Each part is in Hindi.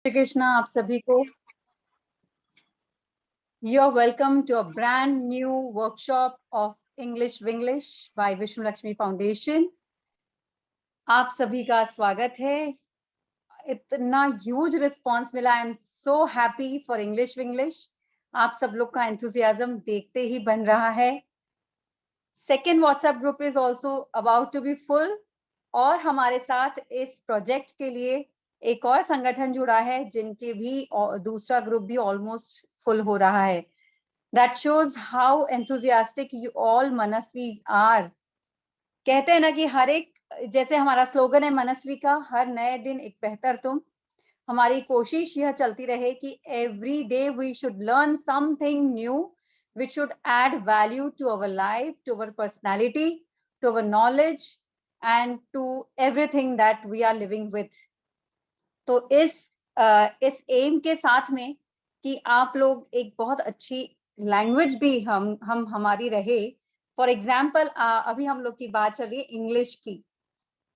श्री कृष्णा आप सभी को। You are welcome to a brand new workshop of English Vinglish by Vishnu Lakshmi foundation. आप सभी का स्वागत है। इतना ह्यूज रिस्पांस मिला, I am so happy for English Vinglish. आप सब लोग का एंथुसियाज्म देखते ही बन रहा है। Second WhatsApp group is also about to be full. और हमारे साथ इस प्रोजेक्ट के लिए एक और संगठन जुड़ा है जिनके भी दूसरा ग्रुप भी ऑलमोस्ट फुल हो रहा है। That shows how enthusiastic you all Manasvis are. कहते हैं ना कि हर एक, जैसे हमारा स्लोगन है मनस्वी का, हर नए दिन एक बेहतर तुम। हमारी कोशिश यह चलती रहे कि every day we should learn something new which should add value to our life, to our personality, to our knowledge and to everything that we are living with. तो इस एम के साथ में कि आप लोग एक बहुत अच्छी लैंग्वेज भी हम हमारी रहे। फॉर एग्जाम्पल अभी हम लोग की बात चल रही है इंग्लिश की।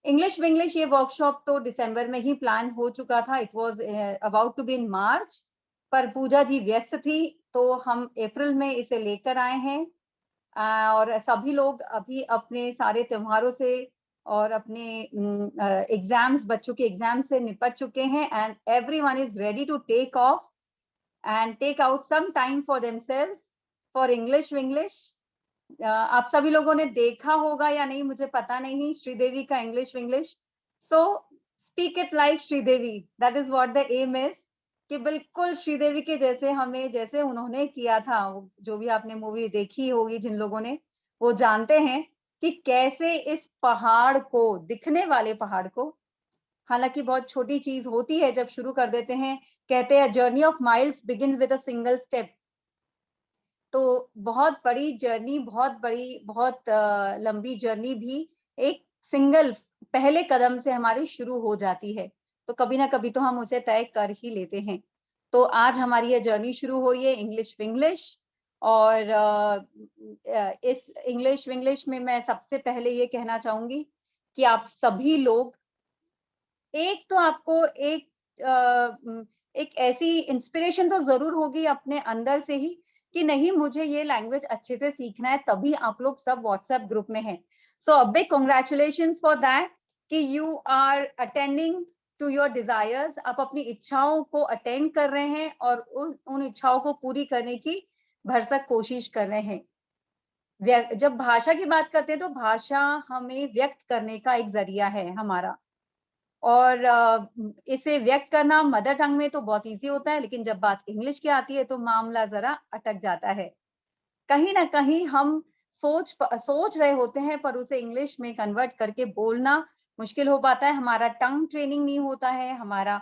इंग्लिश विंग्लिश ये वर्कशॉप तो दिसंबर में ही प्लान हो चुका था। It was about to be in March, पर पूजा जी व्यस्त थी तो हम अप्रैल में इसे लेकर आए हैं। और सभी लोग अभी अपने सारे त्योहारों से और अपने एग्जाम्स, बच्चों के एग्जाम से निपट चुके हैं and everyone is ready to take off and take out some time for themselves for English Vinglish. आप सभी लोगों ने देखा होगा या नहीं मुझे पता नहीं, श्रीदेवी का English Vinglish. So speak it like Sridevi, that is what the aim is. कि बिल्कुल श्रीदेवी के जैसे हमें, जैसे उन्होंने किया था, जो भी आपने मूवी देखी होगी जिन लोगों ने, वो जानते हैं कि कैसे इस पहाड़ को, दिखने वाले पहाड़ को, हालांकि बहुत छोटी चीज होती है जब शुरू कर देते हैं। कहते हैं journey of miles begins with a single step. तो बहुत बड़ी जर्नी, बहुत बड़ी, बहुत लंबी जर्नी भी एक सिंगल पहले कदम से हमारी शुरू हो जाती है। तो कभी ना कभी तो हम उसे तय कर ही लेते हैं। तो आज हमारी ये जर्नी शुरू हो रही है इंग्लिश विंग्लिश। और इस इंग्लिश विंग्लिश में मैं सबसे पहले ये कहना चाहूंगी कि आप सभी लोग, एक तो आपको एक ऐसी इंस्पिरेशन तो जरूर होगी अपने अंदर से ही कि नहीं, मुझे ये लैंग्वेज अच्छे से सीखना है, तभी आप लोग सब व्हाट्सएप ग्रुप में हैं। So a big congratulations for that कि you are attending to your desires. आप अपनी इच्छाओं को अटेंड कर रहे हैं और उन इच्छाओं को पूरी करने की भरसक कोशिश कर रहे हैं। जब भाषा की बात करते हैं तो भाषा हमें व्यक्त करने का एक जरिया है हमारा। और इसे व्यक्त करना मदर टंग में तो बहुत इजी होता है, लेकिन जब बात इंग्लिश की आती है तो मामला जरा अटक जाता है। कहीं ना कहीं हम सोच रहे होते हैं पर उसे इंग्लिश में कन्वर्ट करके बोलना मुश्किल हो पाता है। हमारा टंग ट्रेनिंग नहीं होता है, हमारा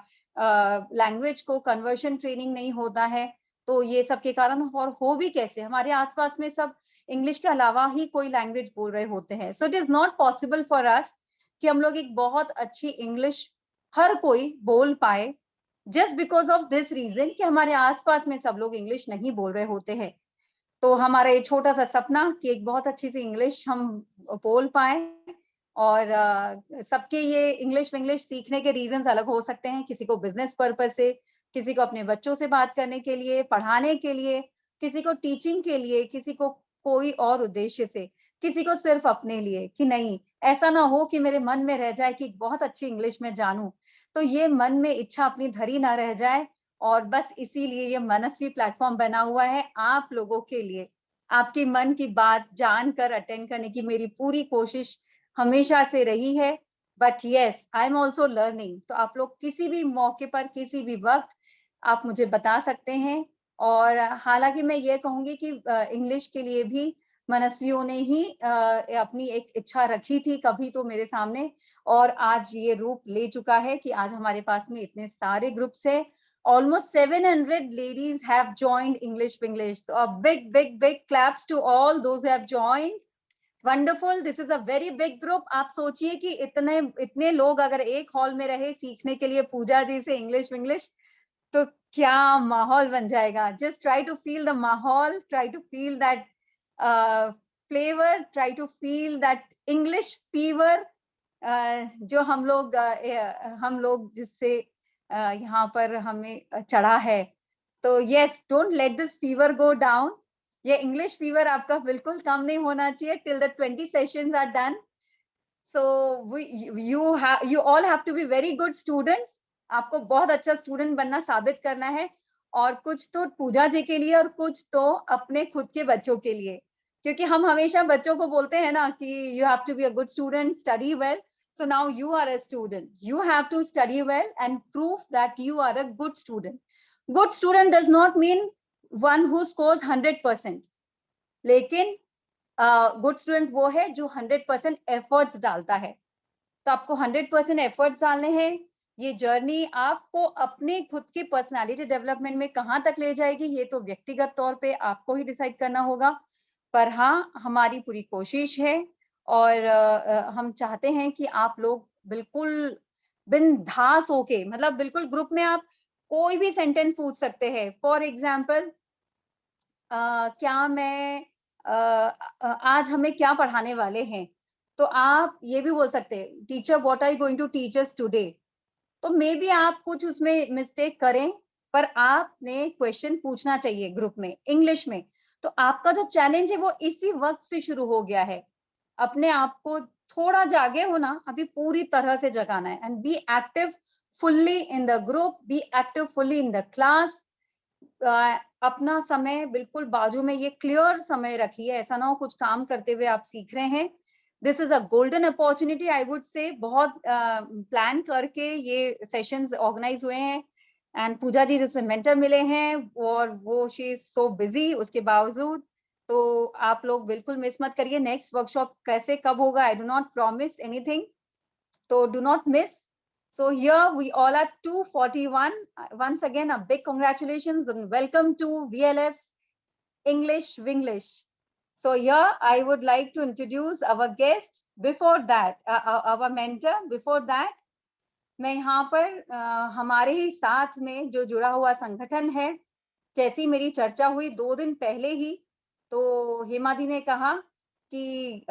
लैंग्वेज को कन्वर्शन ट्रेनिंग नहीं होता है। तो ये सब के कारण, और हो भी कैसे, हमारे आसपास में सब इंग्लिश के अलावा ही कोई लैंग्वेज बोल रहे होते हैं। So it is not possible for us कि हम लोग एक बहुत अच्छी इंग्लिश हर कोई बोल पाए, just because of this reason कि हमारे आसपास में सब लोग इंग्लिश नहीं बोल रहे होते हैं। तो हमारा ये छोटा सा सपना कि एक बहुत अच्छी सी इंग्लिश हम बोल पाए। और सबके ये इंग्लिश विंग्लिश सीखने के रीजंस अलग हो सकते हैं। किसी को बिजनेस पर्पस से, किसी को अपने बच्चों से बात करने के लिए, पढ़ाने के लिए, किसी को टीचिंग के लिए, किसी को कोई और उद्देश्य से, किसी को सिर्फ अपने लिए कि नहीं, ऐसा ना हो कि मेरे मन में रह जाए कि बहुत अच्छी इंग्लिश में जानूं। तो ये मन में इच्छा अपनी धरी ना रह जाए। और बस इसीलिए ये मनस्वी प्लेटफॉर्म बना हुआ है आप लोगों के लिए। आपकी मन की बात जानकर अटेंड करने की मेरी पूरी कोशिश हमेशा से रही है। But yes, I am also learning. तो आप लोग किसी भी मौके पर, किसी भी वक्त आप मुझे बता सकते हैं। और हालांकि मैं ये कहूंगी कि इंग्लिश के लिए भी मनस्वियों ने ही अपनी एक इच्छा रखी थी कभी तो मेरे सामने, और आज ये रूप ले चुका है कि आज हमारे पास में इतने सारे ग्रुप्स है। Almost 700 ladies have joined English Winglish. So a big, big, big claps to all those who have joined. Wonderful. This is a very big group. आप सोचिए कि इतने इतने लोग अगर एक हॉल में रहे सीखने के लिए पूजा जी से इंग्लिश विंग्लिश, तो क्या माहौल बन जाएगा। Just try to feel the माहौल, try to feel that flavour, try to feel that English fever जो हम लोग जिससे यहाँ पर हमें चढ़ा है। तो yes, don't let this fever go down. ये इंग्लिश फीवर आपका बिल्कुल कम नहीं होना चाहिए till the 20 sessions are done. So you all have to be very good students। आपको बहुत अच्छा स्टूडेंट बनना, साबित करना है, और कुछ तो पूजा जी के लिए और कुछ तो अपने खुद के बच्चों के लिए, क्योंकि हम हमेशा बच्चों को बोलते हैं ना कि you have to be a good student, study well. So now you are a student. You have to study well and prove that you are a good student. Good student does not mean one who scores 100%. लेकिन गुड स्टूडेंट वो है जो 100% एफर्ट्स डालता है। तो आपको 100% एफर्ट्स डालने हैं। ये जर्नी आपको अपने खुद की पर्सनालिटी डेवलपमेंट में कहाँ तक ले जाएगी, ये तो व्यक्तिगत तौर पे आपको ही डिसाइड करना होगा। पर हाँ, हमारी पूरी कोशिश है, और हम चाहते हैं कि आप लोग बिल्कुल बिंदास होके, मतलब बिल्कुल ग्रुप में आप कोई भी सेंटेंस पूछ सकते हैं। फॉर एग्जाम्पल, क्या मैं आज हमें क्या पढ़ाने वाले हैं? तो आप ये भी बोल सकते हैं, teacher what are you going to teach us today? तो मे बी आप कुछ उसमें मिस्टेक करें, पर आपने क्वेश्चन पूछना चाहिए ग्रुप में इंग्लिश में। तो आपका जो चैलेंज है वो इसी वक्त से शुरू हो गया है। अपने आप को थोड़ा जागे हो ना, अभी पूरी तरह से जगाना है, and be active fully in the group, be active fully in the class. अपना समय बिल्कुल बाजू में ये क्लियर समय रखिए, ऐसा ना हो कुछ काम करते हुए आप सीख रहे हैं। This is a golden opportunity, I would से। बहुत प्लान करके ये सेशंस ऑर्गेनाइज हुए हैं, एंड पूजा जी जैसे मेंटर मिले हैं, और वो शी इज सो बिजी उसके बावजूद। तो आप लोग बिल्कुल मिस मत करिए। नेक्स्ट वर्कशॉप कैसे कब होगा, I do not promise anything, so do not miss. So here we all are 241. Once again, a big congratulations and welcome to VLF's English Winglish. So here I would like to introduce our guest. Before that, our mentor. Before that, मैं यहाँ पर हमारे ही साथ में जो जुड़ा हुआ संगठन है, जैसी मेरी चर्चा हुई 2 दिन पहले ही, तो हेमा दी ने कहा कि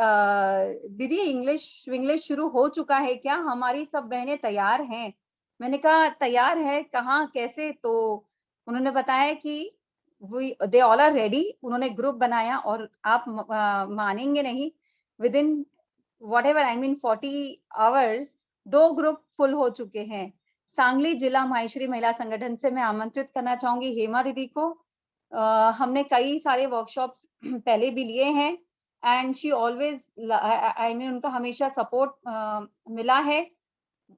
दीदी इंग्लिश शुरू हो चुका है क्या? हमारी सब बहनें तैयार हैं। मैंने कहा तैयार है कहाँ, कैसे? तो उन्होंने बताया कि दे ऑल आर रेडी। उन्होंने ग्रुप बनाया, और आप मानेंगे नहीं, within whatever I mean 40 hours 2 group full हो चुके हैं। सांगली जिला माहेश्वरी महिला संगठन से मैं आमंत्रित करना चाहूंगी हेमा दीदी को। हमने कई सारे वर्कशॉप्स पहले भी लिए हैं, and she always I mean उनका हमेशा सपोर्ट मिला है।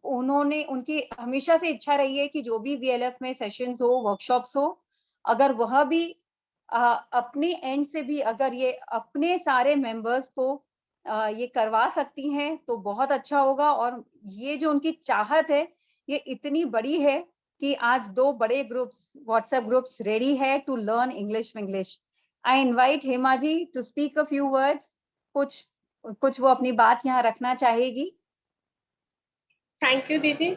उन्होंने उनकी हमेशा से इच्छा रही है कि जो भी वीएलएफ में सेशंस हो, वर्कशॉप्स हो, अगर वह भी अपने एंड से भी अगर ये अपने सारे मेंबर्स को ये करवा सकती हैं तो बहुत अच्छा होगा। और ये जो उनकी चाहत है, ये इतनी बड़ी है कि आज 2 बड़े ग्रुप्स, व्हाट्सएप ग्रुप्स रेडी है to learn English Vinglish. I invite Hema ji to speak a few words. कुछ कुछ वो अपनी बात यहाँ रखना चाहेगी। थैंक यू दीदी,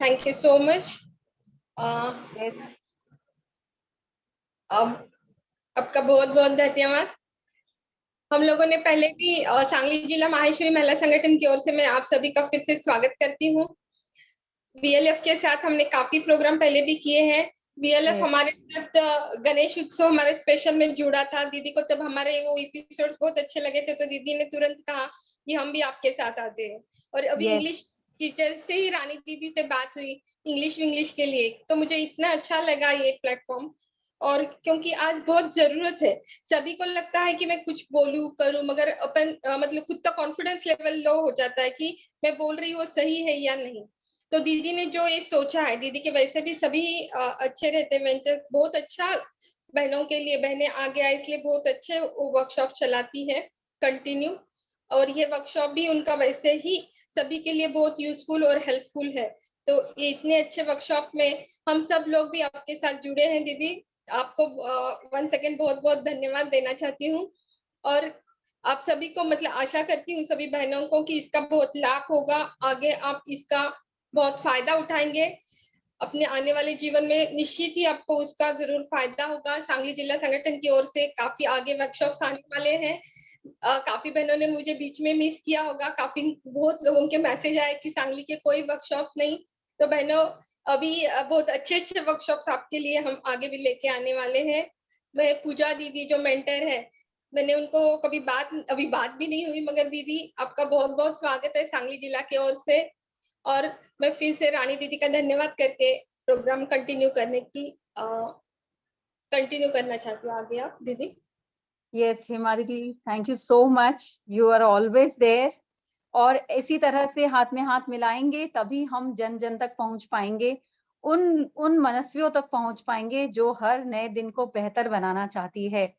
थैंक यू सो मच। आपका बहुत बहुत धन्यवाद। हम लोगों ने पहले भी सांगली जिला माहेश्वरी महिला संगठन की ओर से मैं आप सभी का फिर से स्वागत करती हूँ। वीएलएफ के साथ हमने काफी प्रोग्राम पहले भी किए हैं। वीएलएफ हमारे साथ गणेश उत्सव हमारे स्पेशल में जुड़ा था। दीदी को तब हमारे वो एपिसोड्स बहुत अच्छे लगे थे, तो दीदी ने तुरंत कहा कि हम भी आपके साथ आते हैं। और अभी इंग्लिश टीचर से ही रानी दीदी से बात हुई इंग्लिश विंग्लिश के लिए, तो मुझे इतना अच्छा लगा ये प्लेटफॉर्म। और क्योंकि आज बहुत जरूरत है, सभी को लगता है कि मैं कुछ बोलूं करूं, मगर अपन मतलब खुद का कॉन्फिडेंस लेवल लो हो जाता है कि मैं बोल रही हूँ सही है या नहीं। तो दीदी ने जो ये सोचा है, दीदी के वैसे भी सभी अच्छे रहते वेंचर्स, बहुत अच्छा बहनों के लिए, बहनें आगे आए इसलिए बहुत अच्छे वर्कशॉप चलाती है कंटिन्यू। और ये वर्कशॉप भी उनका वैसे ही सभी के लिए बहुत यूजफुल और हेल्पफुल है। तो ये इतने अच्छे वर्कशॉप में हम सब लोग भी आपके साथ जुड़े हैं दीदी। आपको वन सेकेंड बहुत बहुत धन्यवाद देना चाहती हूँ। और आप सभी को मतलब आशा करती हूँ सभी बहनों को कि इसका बहुत लाभ होगा, आगे आप इसका बहुत फायदा उठाएंगे अपने आने वाले जीवन में। निश्चित ही आपको उसका जरूर फायदा होगा। सांगली जिला संगठन की ओर से काफी आगे वर्कशॉप्स आने वाले हैं। काफी बहनों ने मुझे बीच में मिस किया होगा, काफी बहुत लोगों के मैसेज आए कि सांगली के कोई वर्कशॉप्स नहीं, तो बहनों, अभी बहुत अच्छे अच्छे वर्कशॉप्स आपके लिए हम आगे भी लेके आने वाले हैं। मैं पूजा दीदी जो मेंटर है, मैंने उनको कभी अभी बात भी नहीं हुई, मगर दीदी आपका बहुत बहुत स्वागत है सांगली जिला की ओर से। और मैं फिर से रानी दीदी का धन्यवाद करके प्रोग्राम कंटिन्यू करना चाहती हूँ। आगे आप दीदी। यस हेमा दीदी, thank you so much, you are always there. और इसी तरह से हाथ में हाथ मिलाएंगे तभी हम जन जन तक पहुंच पाएंगे, उन उन मनस्वियों तक पहुंच पाएंगे जो हर नए दिन को बेहतर बनाना चाहती है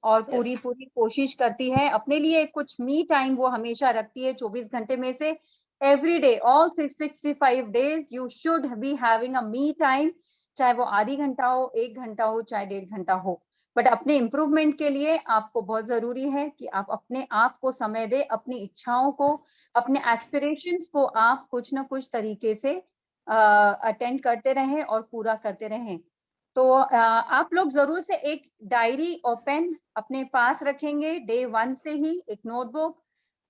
और पूरी पूरी कोशिश करती है अपने लिए। कुछ मी टाइम वो हमेशा रखती है 24 घंटे में से। Every day, all 365 days you should be having a me time, चाहे वो आधी घंटा हो, 1 घंटा हो, चाहे 1.5 घंटा हो। बट अपने इम्प्रूवमेंट के लिए आपको बहुत जरूरी है कि आप अपने आप को समय दे, अपनी इच्छाओं को, अपने एस्पिरेशंस को आप कुछ ना कुछ तरीके से अटेंड करते रहें और पूरा करते रहें। तो आप लोग जरूर से एक डायरी और पेन अपने पास रखेंगे डे 1 से ही, एक नोटबुक।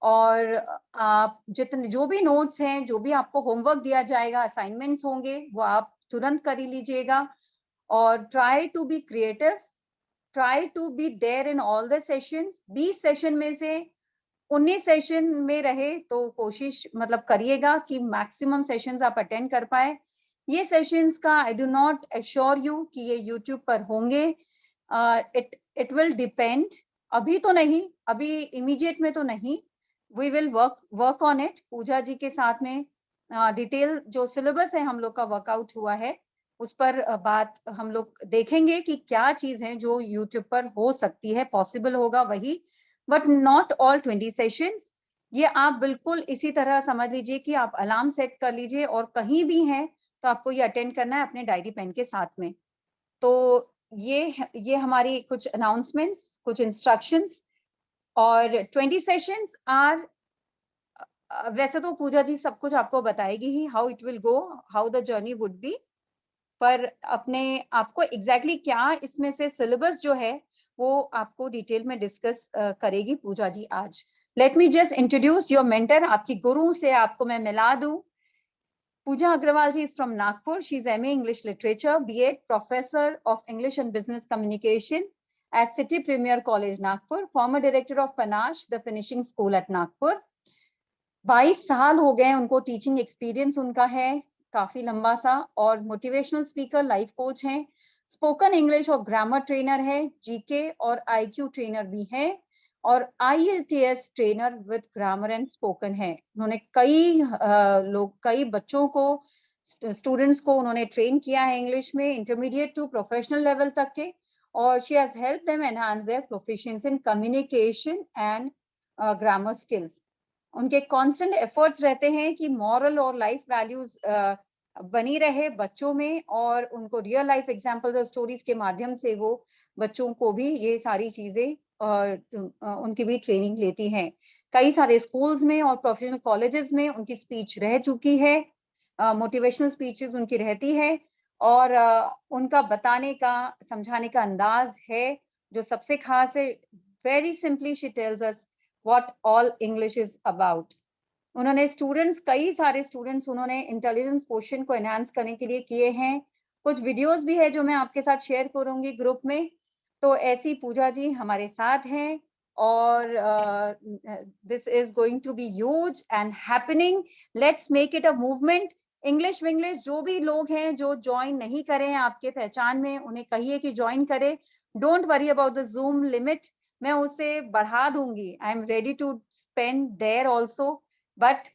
और आप जितने जो भी नोट्स हैं, जो भी आपको होमवर्क दिया जाएगा, असाइनमेंट्स होंगे, वो आप तुरंत कर ही लीजिएगा। और try to be creative, try to be there in all the sessions. 20 session में से 19 सेशन में रहे तो कोशिश मतलब करिएगा कि मैक्सिमम सेशंस आप अटेंड कर पाए। ये सेशंस का I do not assure you कि ये यूट्यूब पर होंगे, इट विल डिपेंड। अभी तो नहीं, अभी इमीडिएट में तो नहीं, we will work on it. Pooja ji के साथ में डिटेल जो सिलेबस है हम लोग का वर्कआउट हुआ है, उस पर बात हम लोग देखेंगे कि क्या चीज है जो यूट्यूब पर हो सकती है, पॉसिबल होगा वही, बट नॉट ऑल 20 सेशंस। ये आप बिल्कुल इसी तरह समझ लीजिए कि आप अलार्म सेट कर लीजिए और कहीं भी हैं तो आपको ये अटेंड करना है अपने डायरी पेन के साथ में। तो ये हमारी कुछ अनाउंसमेंट्स, कुछ इंस्ट्रक्शंस। और 20 सेशंस आर, वैसे तो पूजा जी सब कुछ आपको बताएगी ही, how it will go, how the journey would be. पर अपने आपको एग्जैक्टली क्या इसमें से सिलेबस जो है वो आपको डिटेल में डिस्कस करेगी पूजा जी आज। Let me just introduce your mentor, आपकी गुरु से आपको मैं मिला दूं। पूजा Agarwal ji is from Nagpur. She's MA English Literature, BEd, Professor of English and Business Communication at City Premier College, Nagpur. Former Director of Panache, the Finishing School at Nagpur. 22 साल हो गए उनको, टीचिंग एक्सपीरियंस उनका है काफी लंबा सा। और मोटिवेशनल स्पीकर, लाइफ कोच हैं, स्पोकन इंग्लिश और ग्रामर ट्रेनर है, जीके और आईक्यू ट्रेनर भी है, और IELTS trainer with grammar and spoken है। उन्होंने कई बच्चों को, स्टूडेंट्स को उन्होंने ट्रेन किया है इंग्लिश में, इंटरमीडिएट टू प्रोफेशनल लेवल तक के। और she has help them enhance there proficiency in communication and grammar skills. उनके कांस्टेंट एफर्ट्स रहते हैं कि मॉरल और लाइफ वैल्यूज बनी रहे बच्चों में, और उनको रियल लाइफ एग्जांपल्स और स्टोरीज के माध्यम से वो बच्चों को भी ये सारी चीजें उनकी भी ट्रेनिंग लेती हैं। कई सारे स्कूल्स में और प्रोफेशनल कॉलेजेस में उनकी स्पीच रह चुकी है, मोटिवेशनल स्पीचेस उनकी रहती है। और उनका बताने का, समझाने का अंदाज है जो सबसे खास है। Very simply she tells us what all English is about. उन्होंने कई सारे स्टूडेंट्स उन्होंने इंटेलिजेंस क्वोशिएंट को एनहांस करने के लिए किए हैं। कुछ वीडियोस भी है जो मैं आपके साथ शेयर करूंगी ग्रुप में। तो ऐसी पूजा जी हमारे साथ हैं, और this is going to be huge and happening. Let's make it a movement. English Vinglish जो भी लोग हैं जो ज्वाइन नहीं करें आपके पहचान में, उन्हें कहिए कि ज्वाइन करें। Don't worry about the Zoom limit, मैं उसे बढ़ा दूंगी। I am ready to spend there also, but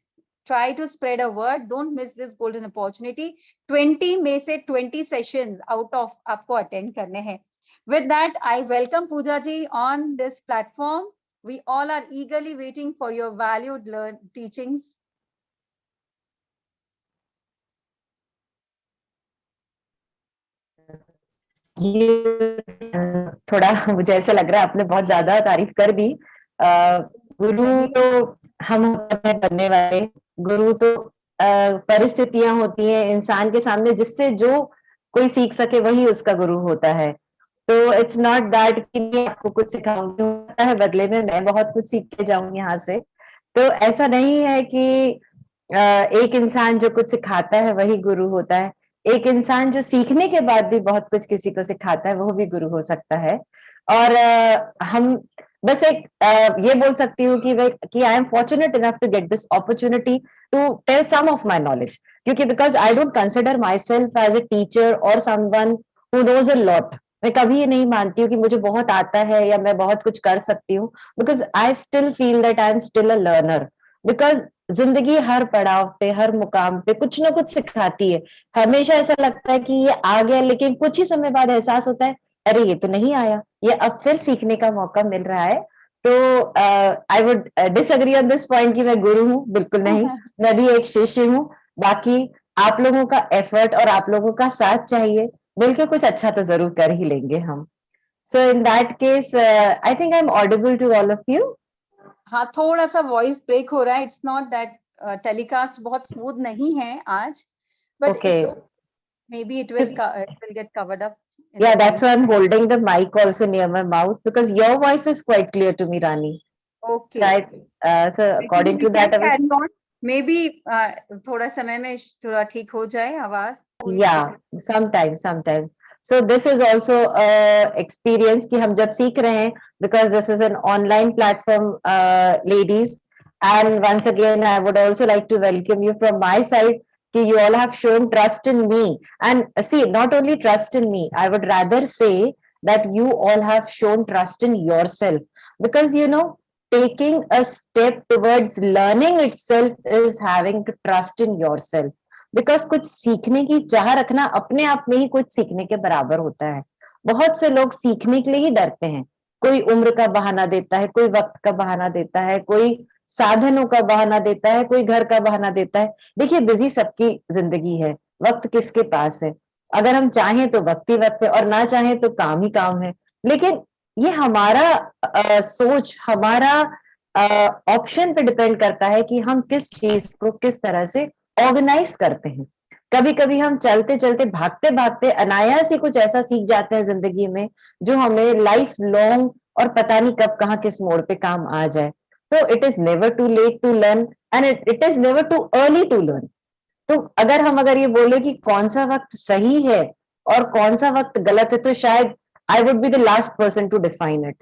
try to spread a word, don't miss this golden opportunity. 20 में से 20 सेशंस आउट ऑफ आपको अटेंड करने हैं। With that I welcome Pooja ji on this platform. We all are eagerly waiting for your valued teachings. ये थोड़ा मुझे ऐसा लग रहा है आपने बहुत ज्यादा तारीफ कर दी। गुरु तो हम होते हैं बनने वाले, गुरु तो परिस्थितियां होती हैं इंसान के सामने जिससे जो कोई सीख सके वही उसका गुरु होता है। तो इट्स नॉट दैट कि मैं आपको कुछ सिखाऊंगी, होता है बदले में मैं बहुत कुछ सीख के जाऊंगी यहाँ से। तो ऐसा नहीं है कि एक इंसान जो कुछ सिखाता है वही गुरु होता है। एक इंसान जो सीखने के बाद भी बहुत कुछ किसी को सिखाता है वो भी गुरु हो सकता है। और हम बस एक ये बोल सकती हूँ कि I am fortunate enough to get this opportunity to tell some of my knowledge, क्योंकि because I don't consider myself as a teacher और someone who knows a lot. मैं कभी ये नहीं मानती हूँ कि मुझे बहुत आता है या मैं बहुत कुछ कर सकती हूँ, because I still feel that I am still a learner. Because जिंदगी हर पड़ाव पे, हर मुकाम पे कुछ ना कुछ सिखाती है। हमेशा ऐसा लगता है कि ये आ गया, लेकिन कुछ ही समय बाद एहसास होता है अरे ये तो नहीं आया, ये अब फिर सीखने का मौका मिल रहा है। तो I would disagree on this point कि मैं गुरु हूँ, बिल्कुल नहीं। मैं भी एक शिष्य हूँ। बाकी आप लोगों का एफर्ट और आप लोगों का साथ चाहिए, मिलकर कुछ अच्छा तो जरूर कर ही लेंगे हम। So in that case I think I am audible to all of you. हाँ, थोड़ा सा वॉइस ब्रेक हो रहा है। इट्स नॉट दैट टेलीकास्ट बहुत स्मूथ नहीं है आज, but okay, it's maybe it will get covered up in the yeah, that's time. why I'm holding the mic also near my mouth, because your voice is quite clear to me, Rani. Okay, So, okay. so Actually, according we to can that, I was, carry on. Maybe थोड़ा समय में थोड़ा ठीक हो जाए आवाज, कोई yeah, दिक्कत। sometimes. So this is also a experience कि हम जब सीख रहे हैं, because this is an online platform, ladies. And once again, I would also like to welcome you from my side. कि you all have shown trust in me, and see, not only trust in me, I would rather say that you all have shown trust in yourself, because you know, taking a step towards learning itself is having to trust in yourself. Because कुछ सीखने की चाह रखना अपने आप में ही कुछ सीखने के बराबर होता है। बहुत से लोग सीखने के लिए ही डरते हैं। कोई उम्र का बहाना देता है, कोई वक्त का बहाना देता है, कोई साधनों का बहाना देता है, कोई घर का बहाना देता है। देखिए, बिजी सबकी जिंदगी है, वक्त किसके पास है? अगर हम चाहें तो वक्त ही वक्त है, और ना चाहें तो काम ही काम है। लेकिन ये हमारा सोच, हमारा ऑप्शन पे डिपेंड करता है कि हम किस चीज को किस तरह से ऑर्गेनाइज करते हैं। कभी कभी हम चलते चलते, भागते भागते अनायास ही कुछ ऐसा सीख जाते हैं जिंदगी में जो हमें लाइफ लॉन्ग और पता नहीं कब कहाँ किस मोड़ पे काम आ जाए। तो it is never too late to learn, and it is never too early to learn. तो अगर ये बोले कि कौन सा वक्त सही है और कौन सा वक्त गलत है, तो शायद I would be the last person to define it,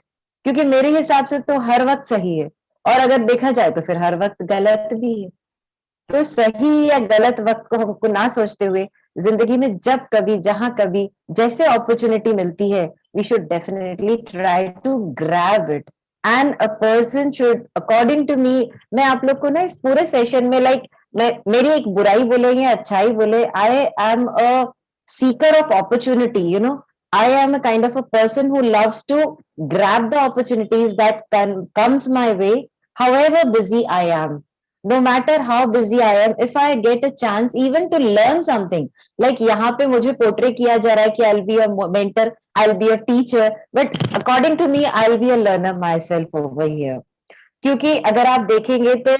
क्योंकि मेरे हिसाब से तो हर वक्त सही है, और अगर देखा जाए तो फिर हर वक्त गलत भी है। तो सही या गलत वक्त को हमको ना सोचते हुए, जिंदगी में जब कभी, जहां कभी, जैसे अपॉर्चुनिटी मिलती है, we should definitely try to grab it. And a person should, according to me, मैं आप लोग को ना इस पूरे सेशन में, लाइक, मैं, मेरी एक बुराई बोले या अच्छाई बोले, आई am a Sikar of opportunity, you know. I am a kind of a person who loves to grab the opportunities that comes my way, however busy I am. No matter how busy I am, if I get a chance even to learn something, like यहाँ पे मुझे पोर्ट्रे किया जा रहा है कि I'll be a mentor, I'll be a teacher, but according to me, I'll be a learner myself over here. क्योंकि अगर आप देखेंगे तो,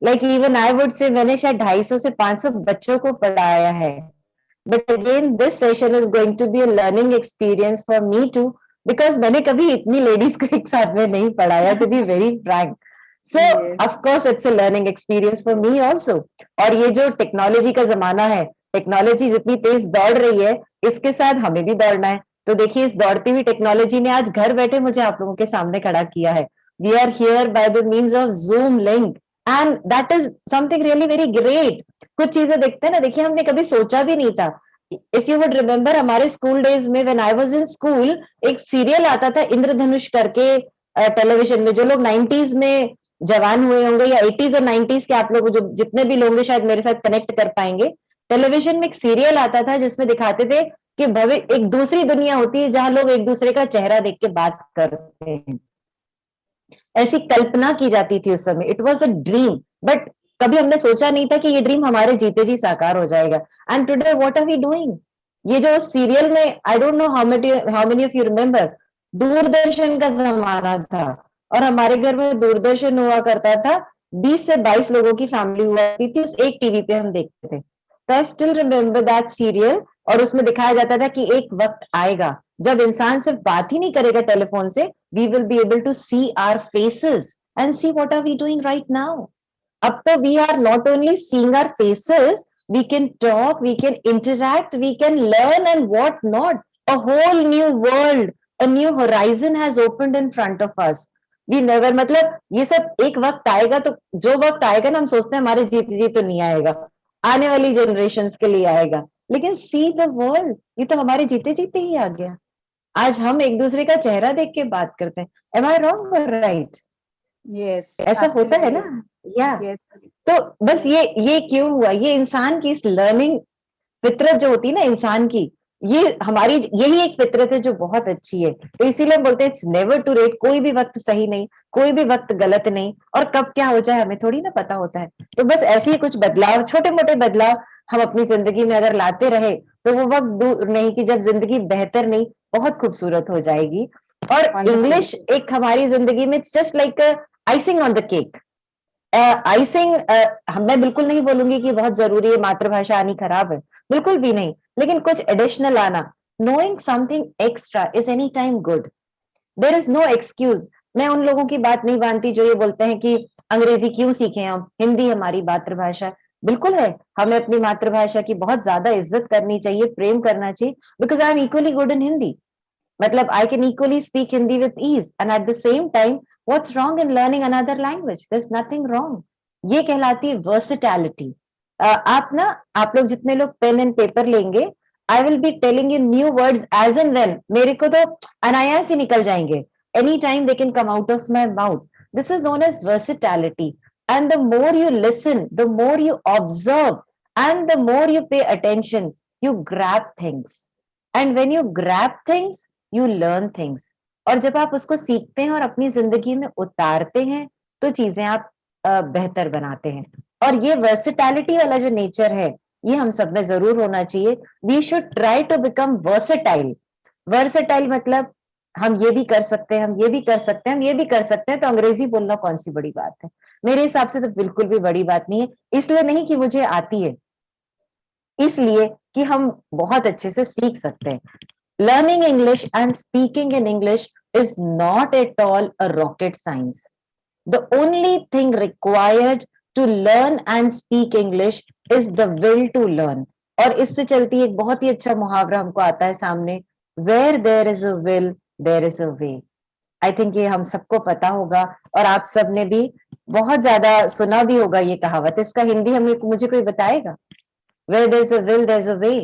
like even I would say, मैंने शायद 250 से 500 बच्चों को पढ़ाया है। But again, this session is going to be a learning experience for me too, because मैंने कभी इतनी लेडीज को एक साथ में नहीं पढ़ाया, to be very frank. So Yes. of course it's a learning experience for me also. और ये जो टेक्नोलॉजी का जमाना है, टेक्नोलॉजी जितनी तेज दौड़ रही है, इसके साथ हमें भी दौड़ना है। तो देखिए, इस दौड़ती हुई टेक्नोलॉजी ने आज घर बैठे मुझे आप लोगों के सामने खड़ा किया है। We are here by the means of Zoom link, and that is something really very great. कुछ चीजें देखते हैं ना, देखिए, हमने कभी सोचा भी नहीं था। इफ यू वुड रिमेम्बर, हमारे स्कूल डेज में, when I was in school, एक सीरियल आता था इंद्रधनुष करके, टेलीविजन में। जो लोग 90s में जवान हुए होंगे, या 80s और 90s के आप लोग जो जितने भी लोग शायद मेरे साथ कनेक्ट कर पाएंगे, टेलीविजन में एक सीरियल आता था जिसमें दिखाते थे कि भविष्य, एक दूसरी दुनिया होती है जहां लोग एक दूसरे का चेहरा देख के बात करते हैं। ऐसी कल्पना की जाती थी उस समय। It was a dream, but कभी हमने सोचा नहीं था कि ये ड्रीम हमारे जीते जी साकार हो जाएगा। And today what are we doing? ये जो सीरियल में, I don't know how many of you remember, Doordarshan का जमाना था, और हमारे घर में दूरदर्शन हुआ करता था। 20 से 22 लोगों की फैमिली हुआ करती थी, उस एक टीवी पे हम देखते थे। तो I still remember that serial, और उसमें दिखाया जाता था कि एक वक्त आएगा जब इंसान सिर्फ बात ही नहीं करेगा टेलीफोन से, we will be able to see our faces and see what are we doing right now. अब तो we are not only seeing our faces, we can talk, we can interact, we can learn and what not. A whole new world, a new horizon has opened in front of us. We never, मतलब ये सब एक वक्त आएगा, तो जो वक्त आएगा ना, हम सोचते हैं हमारे जीते जी तो नहीं आएगा, आने वाली जनरेशंस के लिए आएगा, लेकिन सी द वर्ल्ड, ये तो हमारे जीते जीते ही आ गया. आज हम एक दूसरे का चेहरा देख के बात करते हैं. Am I wrong or right? Yes, ऐसा होता है ना. या yes. तो बस ये क्यों हुआ, ये इंसान की इस लर्निंग फितरत जो होती है ना इंसान की, ये हमारी यही एक फितरत है जो बहुत अच्छी है. तो इसीलिए हम बोलते हैं इट्स नेवर टू लेट. कोई भी वक्त सही नहीं, कोई भी वक्त गलत नहीं, और कब क्या हो जाए हमें थोड़ी ना पता होता है. तो बस ऐसे ही कुछ बदलाव, छोटे मोटे बदलाव हम अपनी जिंदगी में अगर लाते रहे, तो वो वक्त दूर नहीं कि जब जिंदगी बेहतर नहीं बहुत खूबसूरत हो जाएगी. और Wonderful. इंग्लिश एक हमारी जिंदगी में it's just like icing on the cake. Icing मैं बिल्कुल नहीं बोलूंगी कि बहुत जरूरी है, मातृभाषा आनी खराब है, बिल्कुल भी नहीं, लेकिन कुछ एडिशनल आना, knowing something extra is any time good. There is no excuse. मैं उन लोगों की बात नहीं मानती जो ये बोलते हैं कि अंग्रेजी क्यों सीखें, हम हिंदी हमारी मातृभाषा. बिल्कुल है, हमें अपनी मातृभाषा की बहुत ज्यादा इज्जत करनी चाहिए, प्रेम करना चाहिए, because I am equally good in Hindi. मतलब I can equally speak Hindi with ease, and at the same time, what's wrong in learning another language? There's nothing wrong. ये कहलाती है versatility. आप लोग जितने लोग पेन एंड पेपर लेंगे, I will be telling you new words as and when. मेरे को तो अनायास ही निकल जाएंगे. Anytime they can come out of my mouth. This is known as versatility. And the more you listen, the more you observe, and the more you pay attention, you grab things. And when you grab things, you learn things. और जब आप उसको सीखते हैं और अपनी जिंदगी में उतारते हैं, तो चीजें आप बेहतर बनाते हैं. और ये वर्सिटैलिटी वाला जो नेचर है, ये हम सब में जरूर होना चाहिए. We should try to become versatile. Versatile मतलब हम ये भी कर सकते हैं, हम ये भी कर सकते हैं, हम ये भी कर सकते हैं. तो अंग्रेजी बोलना कौन सी बड़ी बात है? मेरे हिसाब से तो बिल्कुल भी बड़ी बात नहीं है. इसलिए नहीं कि मुझे आती है, इसलिए कि हम बहुत अच्छे से सीख सकते हैं. Learning English and speaking in English is not at all a rocket science. The only thing required to learn and speak English is the will to learn. और इससे चलती एक बहुत ही अच्छा मुहावरा हमको आता है सामने, where there is a will, there is a way. I think ये हम सबको पता होगा, और आप सब ने भी बहुत ज्यादा सुना भी होगा ये कहावत. इसका हिंदी मुझे कोई बताएगा? Where there is a will, there is a way.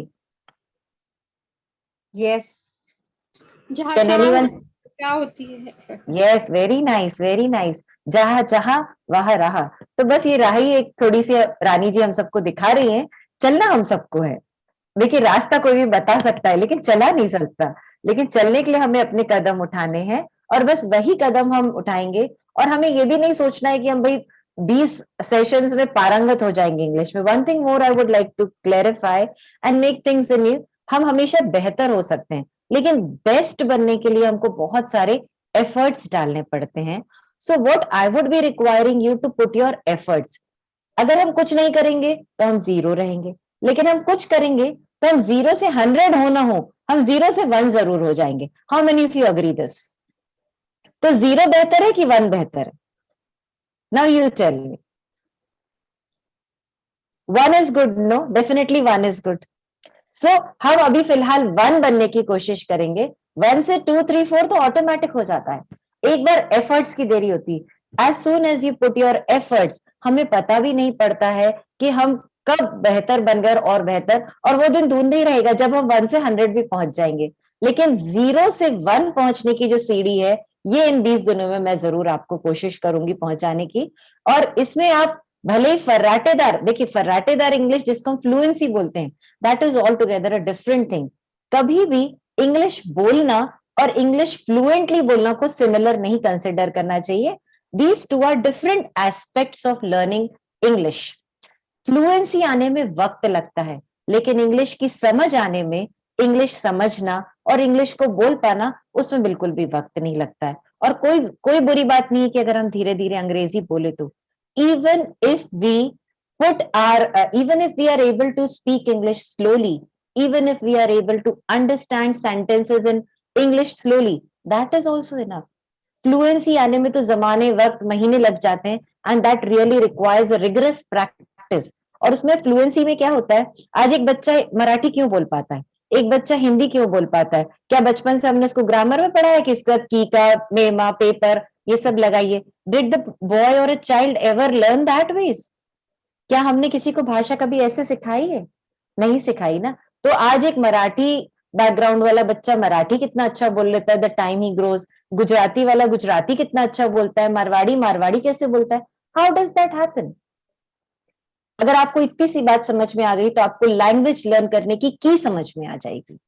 Yes. जहाँ Can चाह anyone? क्या होती है. Yes, very nice, very nice. जहाँ चाहा वहां रहा. तो बस ये राह ही एक थोड़ी सी रानी जी हम सबको दिखा रही हैं. चलना हम सबको है. देखिए, रास्ता कोई भी बता सकता है लेकिन चला नहीं सकता. लेकिन चलने के लिए हमें अपने कदम उठाने हैं, और बस वही कदम हम उठाएंगे. और हमें ये भी नहीं सोचना है कि हम भाई 20 सेशंस में पारंगत हो जाएंगे इंग्लिश में. One thing more I would like to clarify and make things in you. हम हमेशा बेहतर हो सकते हैं, लेकिन बेस्ट बनने के लिए हमको बहुत सारे एफर्ट्स डालने पड़ते हैं. So what I would be requiring you to put your efforts. अगर हम कुछ नहीं करेंगे तो हम 0 रहेंगे, लेकिन हम कुछ करेंगे तो हम 0 से 100 हो ना हो, हम 0 से 1 जरूर हो जाएंगे. How many of you agree this? तो 0 बेहतर है कि 1 बेहतर है? Now you tell me. 1 is good? No, definitely 1 is good. So हम अभी फिलहाल 1 बनने की कोशिश करेंगे. 1 से 2, 3, 4 तो ऑटोमेटिक हो जाता है. एक बार एफर्ट्स की देरी होती है. As soon as you put your efforts, हमें पता भी नहीं पड़ता है कि हम कब बेहतर बन गए और बेहतर. और वो दिन दूर नहीं रहेगा जब हम 1 से 100 भी पहुंच जाएंगे. लेकिन 0 से 1 पहुंचने की जो सीढ़ी है, ये इन 20 दिनों में मैं जरूर आपको कोशिश करूंगी पहुंचाने की. और इसमें आप भले ही फर्राटेदार, देखिए फर्राटेदार इंग्लिश जिसको हम फ्लुएंसी बोलते हैं, that is all together a different thing. कभी भी इंग्लिश बोलना और इंग्लिश फ्लुएंटली बोलना को सिमिलर नहीं कंसिडर करना चाहिए. These two are different aspects of learning English. Fluency आने में वक्त लगता है, लेकिन इंग्लिश की समझ आने में, इंग्लिश समझना और इंग्लिश को बोल पाना, उसमें बिल्कुल भी वक्त नहीं लगता है. और कोई बुरी बात नहीं है कि अगर हम धीरे धीरे अंग्रेजी बोले तो. even if we even if we are able to speak English slowly, even if we are able to understand sentences in English slowly, that is also enough. Fluency आने में तो जमाने वक्त महीने लग जाते हैं, and that really requires a rigorous practice. और उसमें फ्लुएंसी में क्या होता है, आज एक बच्चा मराठी क्यों बोल पाता है, एक बच्चा हिंदी क्यों बोल पाता है, क्या बचपन से हमने उसको ग्रामर में पढ़ा है कि इसका की का मेमा पेपर ये सब लगाइए? Did the boy or a child ever learn that ways? क्या हमने किसी को भाषा कभी ऐसे सिखाई है? नहीं सिखाई ना। तो आज एक मराठी बैकग्राउंड वाला बच्चा मराठी कितना अच्छा बोल लेता है the time he grows, Gujarati वाला गुजराती कितना अच्छा बोलता है, मारवाड़ी मारवाड़ी कैसे बोलता है? How does that happen? अगर आपको इतनी सी बात समझ में आ गई तो आपको लैंग्वेज लर्न करने की समझ में आ जाएगी।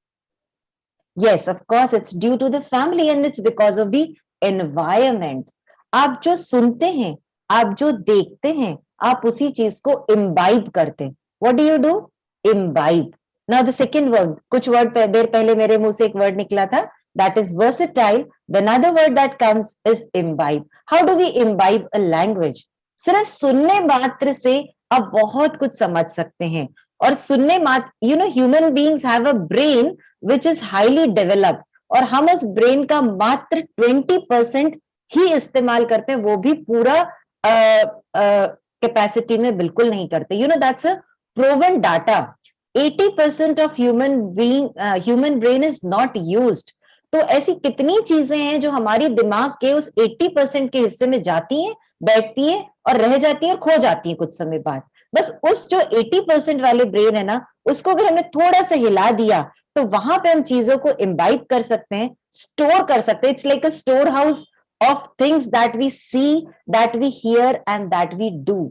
Yes, of course, it's due to the family and it's because of the environment. आप जो सुनते हैं, आप जो देखते हैं, आप उसी चीज को imbibe करते हैं। What do you do? Imbibe. Now the second word, कुछ word देर पहले मेरे मुंह से एक word निकला था, that is versatile. The another word that comes is imbibe. How do we imbibe a language? सिर्फ सुनने मात्र से आप बहुत कुछ समझ सकते हैं। और सुनने मात्र, human beings have a brain which is highly developed, और हम उस ब्रेन का मात्र 20% ही इस्तेमाल करते हैं, वो भी पूरा कैपेसिटी में बिल्कुल नहीं करते। That's a proven data. 80% of human brain is not used. तो ऐसी कितनी चीजें हैं जो हमारी दिमाग के उस 80% के हिस्से में जाती हैं, बैठती हैं और रह जाती हैं और खो जाती हैं कुछ समय बाद। बस उस जो 80% वाले ब्रेन है ना, उसको अगर हमने थोड़ा सा हिला दिया तो वहां पे हम चीजों को इम्बाइब कर सकते हैं, स्टोर कर सकते हैं। It's like a store house of things that we see, that we hear and that we do.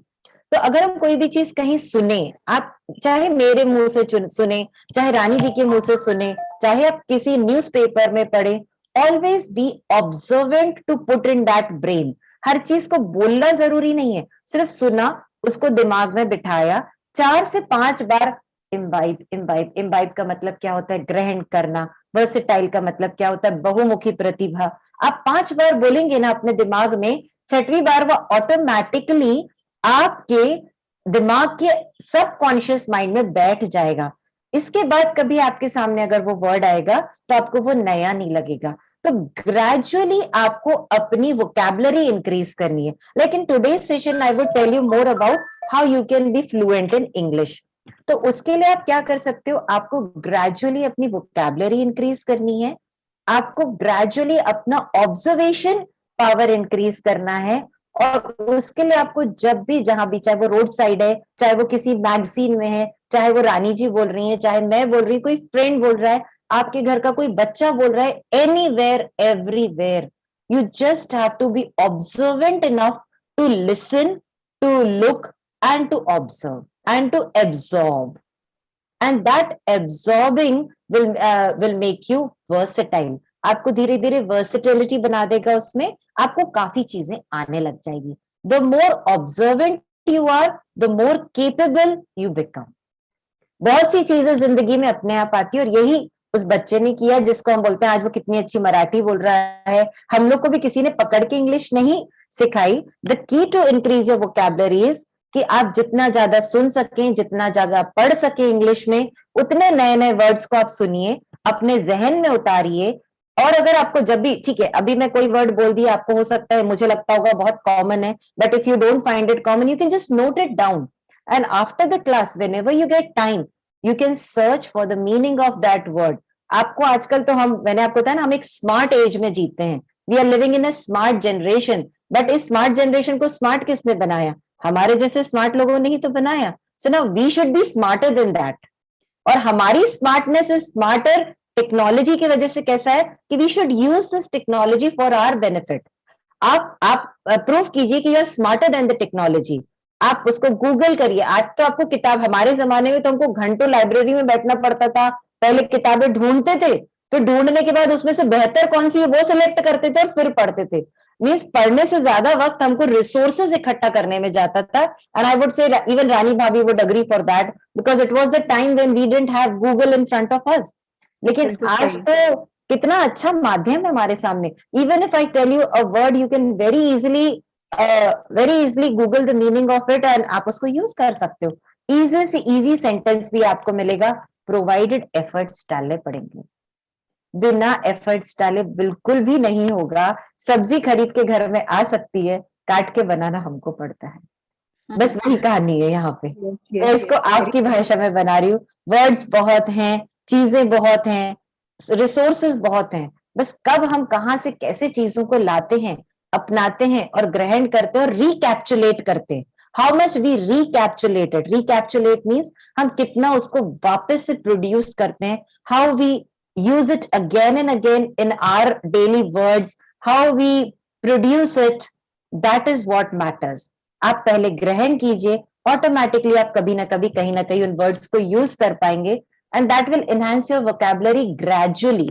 तो अगर हम कोई भी चीज कहीं सुने, आप चाहे मेरे मुंह से सुने, चाहे रानी जी के मुंह से सुने, चाहे आप किसी न्यूज़पेपर में पढ़े, always be observant to put in that brain. हर चीज को बोलना जरूरी नहीं है, सिर्फ सुना, उसको दिमाग में बिठाया, 4 से 5 बार इम्बाइब। इम्बाइब इम्बाइब का मतलब क्या होता है? ग्रहण करना। वर्सेटाइल का मतलब क्या होता है? बहुमुखी प्रतिभा। आप 5 बार बोलेंगे ना अपने दिमाग में, 6वीं बार वो ऑटोमेटिकली आपके दिमाग के सबकॉन्शियस माइंड में बैठ जाएगा। इसके बाद कभी आपके सामने अगर वो वर्ड आएगा तो आपको वो नया नहीं लगेगा। तो ग्रेजुअली आपको अपनी वोकैबुलरी इंक्रीज करनी है। लेकिन today session I would tell you more about how you can be fluent in English. तो उसके लिए आप क्या कर सकते हो? आपको ग्रेजुअली अपनी वोकैबुलरी इंक्रीज करनी है, आपको ग्रेजुअली अपना ऑब्जर्वेशन पावर इंक्रीज करना है। और उसके लिए आपको जब भी, जहां भी, चाहे वो रोड साइड है, चाहे वो किसी मैगजीन में है, चाहे वो रानी जी बोल रही है, चाहे मैं बोल रही हूँ, कोई फ्रेंड बोल रहा है, आपके घर का कोई बच्चा बोल रहा है, anywhere everywhere, you just have to be observant enough to listen, to look and to observe and to absorb, and that absorbing will make you versatile. आपको धीरे धीरे वर्सेटिलिटी बना देगा, उसमें आपको काफी चीजें आने लग जाएगी। The more observant you are, the more capable you become. बहुत सी चीजें जिंदगी में अपने आप आती है, और यही उस बच्चे ने किया जिसको हम बोलते हैं आज वो कितनी अच्छी मराठी बोल रहा है। हम लोग को भी किसी ने पकड़ के इंग्लिश नहीं सिखाई। The key to increase your vocabulary is कि आप जितना ज्यादा सुन सकें, जितना ज्यादा पढ़ सकें इंग्लिश में, उतने नए नए वर्ड्स को आप सुनिए, अपने जहन में उतारिए। और अगर आपको जब भी, ठीक है अभी मैं कोई वर्ड बोल दिया, आपको हो सकता है मुझे लगता होगा बहुत कॉमन है, but if you don't find it common, you can just note it down, and after the class whenever you get time you can search for the meaning of that word. आपको आजकल तो मैंने आपको बताया ना, हम एक स्मार्ट एज में जीते हैं, we are living in a smart generation. But इस स्मार्ट जनरेशन को स्मार्ट किसने बनाया? हमारे जैसे स्मार्ट लोगों ने ही तो बनाया। So now we should be smarter than that. और हमारी स्मार्टनेस इज स्मार्टर टेक्नोलॉजी की वजह से। कैसा है कि we should use this technology for our benefit. आप प्रूव कीजिए कि you are smarter than the technology. आप उसको गूगल करिए। आज तो आपको किताब, हमारे जमाने में तो हमको घंटों लाइब्रेरी में बैठना पड़ता था, पहले किताबें ढूंढते थे, फिर ढूंढने के बाद उसमें से बेहतर कौन सी है वो सिलेक्ट करते थे और फिर पढ़ते थे। मीन्स पढ़ने से ज्यादा वक्त हमको रिसोर्सेज इकट्ठा करने में जाता था। And I would say even Rani भाभी would agree for that, because it was the time when we didn't have Google in front of us. लेकिन बिल्कुल आज सही। तो कितना अच्छा माध्यम है हमारे सामने। Even if I tell you a word, you can very easily Google the meaning of it and आप उसको यूज कर सकते हो। इजी से इजी सेंटेंस भी आपको मिलेगा, प्रोवाइडेड एफर्ट्स डालने पड़ेंगे। बिना एफर्ट्स डाले बिल्कुल भी नहीं होगा। सब्जी खरीद के घर में आ सकती है, काट के बनाना हमको पड़ता है। बस वही कहानी है यहाँ पे। मैं इसको आपकी भाषा में बना रही हूँ। वर्ड्स बहुत हैं, चीजें बहुत हैं, रिसोर्सेस बहुत हैं, बस कब हम कहाँ से कैसे चीजों को लाते हैं, अपनाते हैं और ग्रहण करते हैं और रिकैप्चुलेट करते हैं। How much we recapitulated, recapitulate means हम कितना उसको वापस से प्रोड्यूस करते हैं, how we use it again and again in our daily words, how we produce it, that is what matters. आप पहले ग्रहण कीजिए, ऑटोमेटिकली आप कभी ना कभी कहीं ना कहीं उन वर्ड्स को यूज कर पाएंगे, and that will enhance your vocabulary gradually.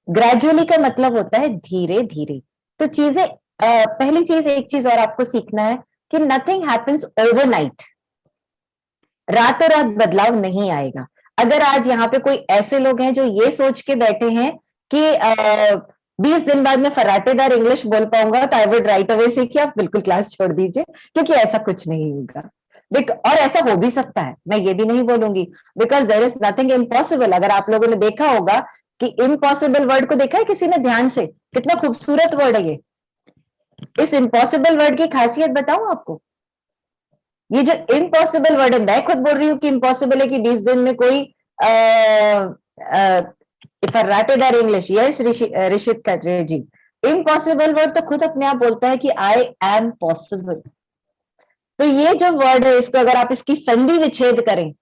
Gradually का मतलब होता है धीरे धीरे। तो चीजें पहली चीज, एक चीज और आपको सीखना है कि नथिंग हैपेंस ओवरनाइट। रातों रात बदलाव नहीं आएगा। अगर आज यहाँ पे कोई ऐसे लोग हैं जो ये सोच के बैठे हैं कि 20 दिन बाद मैं फर्राटेदार इंग्लिश बोल पाऊंगा तो आई वुड राइट अवे से कि आप बिल्कुल क्लास छोड़ दीजिए, क्योंकि ऐसा कुछ नहीं होगा। और ऐसा हो भी सकता है, मैं ये भी नहीं बोलूंगी, because there is nothing impossible. अगर आप लोगों ने देखा होगा कि इम्पॉसिबल वर्ड को देखा है किसी ने ध्यान से, कितना खूबसूरत वर्ड है ये। इस इम्पॉसिबल वर्ड की खासियत बताऊं आपको, ये जो इम्पॉसिबल वर्ड है, मैं खुद बोल रही हूँ कि इम्पॉसिबल है कि 20 दिन में कोई फर्राटेदार इंग्लिश, यस ऋषित कटरे जी, इम्पॉसिबल वर्ड तो खुद अपने आप बोलता है कि आई एम पॉसिबल। तो ये जो वर्ड है, इसको अगर आप इसकी संधि विच्छेद करें,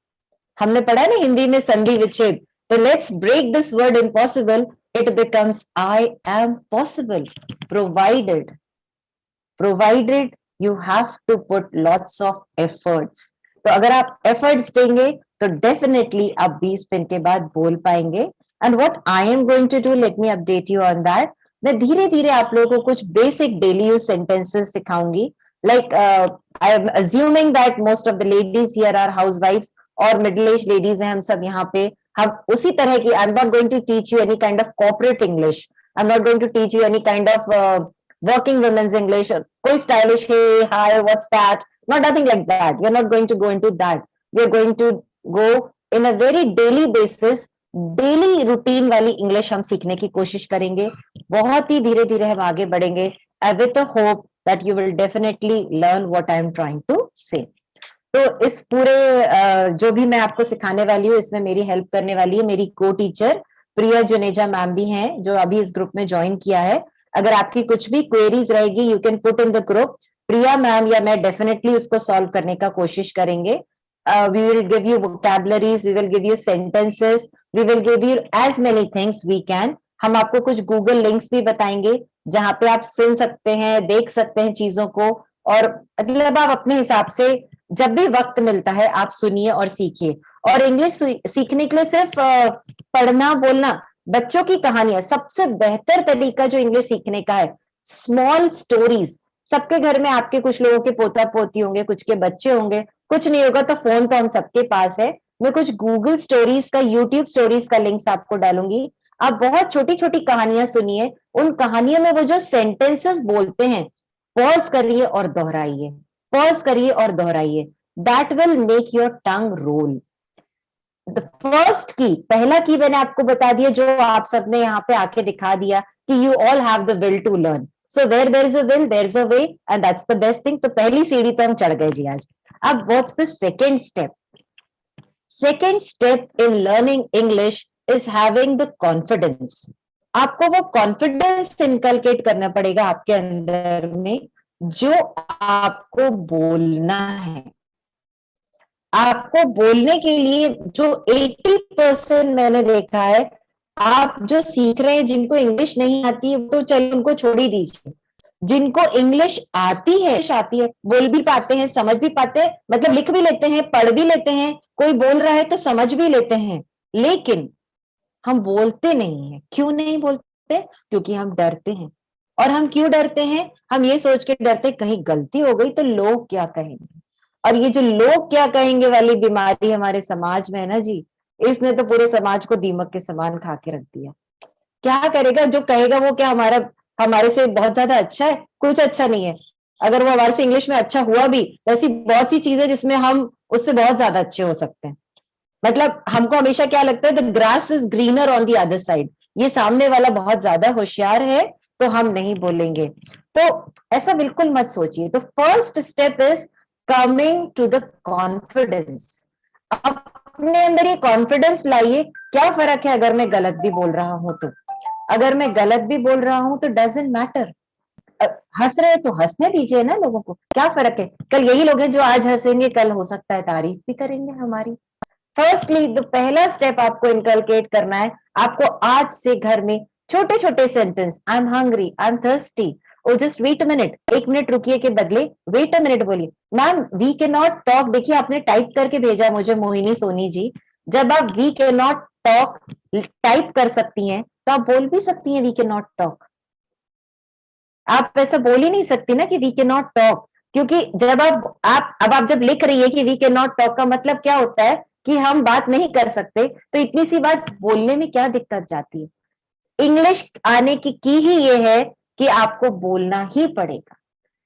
हमने पढ़ा है ना हिंदी में संधि विच्छेद, तो let's break this word impossible, it becomes I am possible, provided you have to put lots of efforts. तो अगर आप efforts देंगे तो definitely आप 20 दिन के बाद बोल पाएंगे। And what I am going to do, let me update you on that. मैं धीरे धीरे आप लोगों को कुछ basic daily use sentences सिखाऊंगी। Like I am assuming that most of the ladies here are housewives और middle aged ladies हैं हम सब यहाँ पे। हम उसी तरह की, I'm not going to teach you any kind of corporate English. I'm not going to teach you any kind of working women's English, koi stylish, hey, hi, what's that? Not nothing like that. We're not going to go into that. We're going to go in a very daily basis, daily routine वाली English हम सीखने की कोशिश करेंगे। बहुत ही धीरे धीरे हम आगे बढ़ेंगे, with a hope that you will definitely learn what I am trying to say. तो इस पूरे जो भी मैं आपको सिखाने वाली हूँ, इसमें मेरी हेल्प करने वाली है मेरी को टीचर प्रिया जुनेजा मैम भी हैं, जो अभी इस ग्रुप में ज्वाइन किया है। अगर आपकी कुछ भी क्वेरीज रहेगी, you can put in the group, Priya ma'am या मैं डेफिनेटली उसको सॉल्व करने का कोशिश करेंगे। We will give you vocabularies, we will give you sentences, we will give you as many things we can. हम आपको कुछ गूगल लिंक्स भी बताएंगे जहां पे आप सुन सकते हैं, देख सकते हैं चीजों को, और मतलब आप अपने हिसाब से जब भी वक्त मिलता है आप सुनिए और सीखिए। और इंग्लिश सीखने के लिए सिर्फ पढ़ना बोलना, बच्चों की कहानियां सबसे बेहतर तरीका जो इंग्लिश सीखने का है। स्मॉल स्टोरीज, सबके घर में आपके कुछ लोगों के पोता पोती होंगे, कुछ के बच्चे होंगे, कुछ नहीं होगा तो फोन तो हम सबके पास है। मैं कुछ गूगल स्टोरीज का, यूट्यूब स्टोरीज का लिंक्स आपको डालूंगी। आप बहुत छोटी छोटी कहानियां सुनिए, उन कहानियों में वो जो सेंटेंसेस बोलते हैं, पॉज करिए और दोहराइए, पॉज करिए और दोहराइए। That will make your tongue roll. First key, पहला की मैंने आपको बता दिया, जो आप सबने यहाँ पे आके दिखा दिया कि you all have the will to learn. So where there is a will there is a way, and that's the best thing. तो पहली सीढ़ी तो हम चढ़ गए जी आज। अब what's the second step? Second step in learning English is having the confidence. आपको वो कॉन्फिडेंस इनकलकेट करना पड़ेगा आपके अंदर में, जो आपको बोलना है। आपको बोलने के लिए जो 80% मैंने देखा है, आप जो सीख रहे हैं, जिनको इंग्लिश नहीं आती है तो चलिए उनको छोड़ ही दीजिए। जिनको इंग्लिश आती है, बोल भी पाते हैं, समझ भी पाते हैं, मतलब लिख भी लेते हैं, पढ़ भी लेते हैं, कोई बोल रहा है तो समझ भी लेते हैं, लेकिन हम बोलते नहीं है। क्यों नहीं बोलते? क्योंकि हम डरते हैं। और हम क्यों डरते हैं? हम ये सोच के डरते कहीं गलती हो गई तो लोग क्या कहेंगे। और ये जो लोग क्या कहेंगे वाली बीमारी हमारे समाज में है ना जी, इसने तो पूरे समाज को दीमक के समान खा के रख दिया। क्या करेगा जो कहेगा? वो क्या हमारे से बहुत ज्यादा अच्छा है? कुछ अच्छा नहीं है। अगर वो हमारे से इंग्लिश में अच्छा हुआ भी, तो ऐसी बहुत सी चीजें जिसमें हम उससे बहुत ज्यादा अच्छे हो सकते हैं। मतलब हमको हमेशा क्या लगता है, the grass is greener on the other side. ये सामने वाला बहुत ज्यादा होशियार है तो हम नहीं बोलेंगे। तो ऐसा बिल्कुल मत सोचिए। तो first step is coming to the confidence. अपने अंदर ये कॉन्फिडेंस लाइए। क्या फर्क है अगर मैं गलत भी बोल रहा हूं तो? अगर मैं गलत भी बोल रहा हूं तो डजंट मैटर। हंस रहे तो हंसने दीजिए ना, लोगों को क्या फर्क है? कल यही लोग हैं जो आज हंसेंगे, कल हो सकता है तारीफ भी करेंगे हमारी। फर्स्टली तो पहला स्टेप आपको इनकलकेट करना है, आपको आज से घर में छोटे छोटे sentence, I am hungry, I am thirsty, oh just wait a minute, 1 minute रुकिए के बदले वेट अ मिनट बोलिए। Ma'am we can not talk, देखिए आपने टाइप करके भेजा मुझे मोहिनी सोनी जी, जब आप we can not talk type कर सकती हैं तो आप बोल भी सकती हैं वी कैन नॉट टॉक। आप ऐसा बोल ही नहीं सकती ना कि वी कैन नॉट टॉक, क्योंकि जब आप जब लिख रही है कि वी कैन नॉट टॉक का मतलब क्या होता है कि हम बात नहीं कर सकते, तो इतनी सी बात बोलने में क्या दिक्कत जाती है? इंग्लिश आने की ही ये है कि आपको बोलना ही पड़ेगा।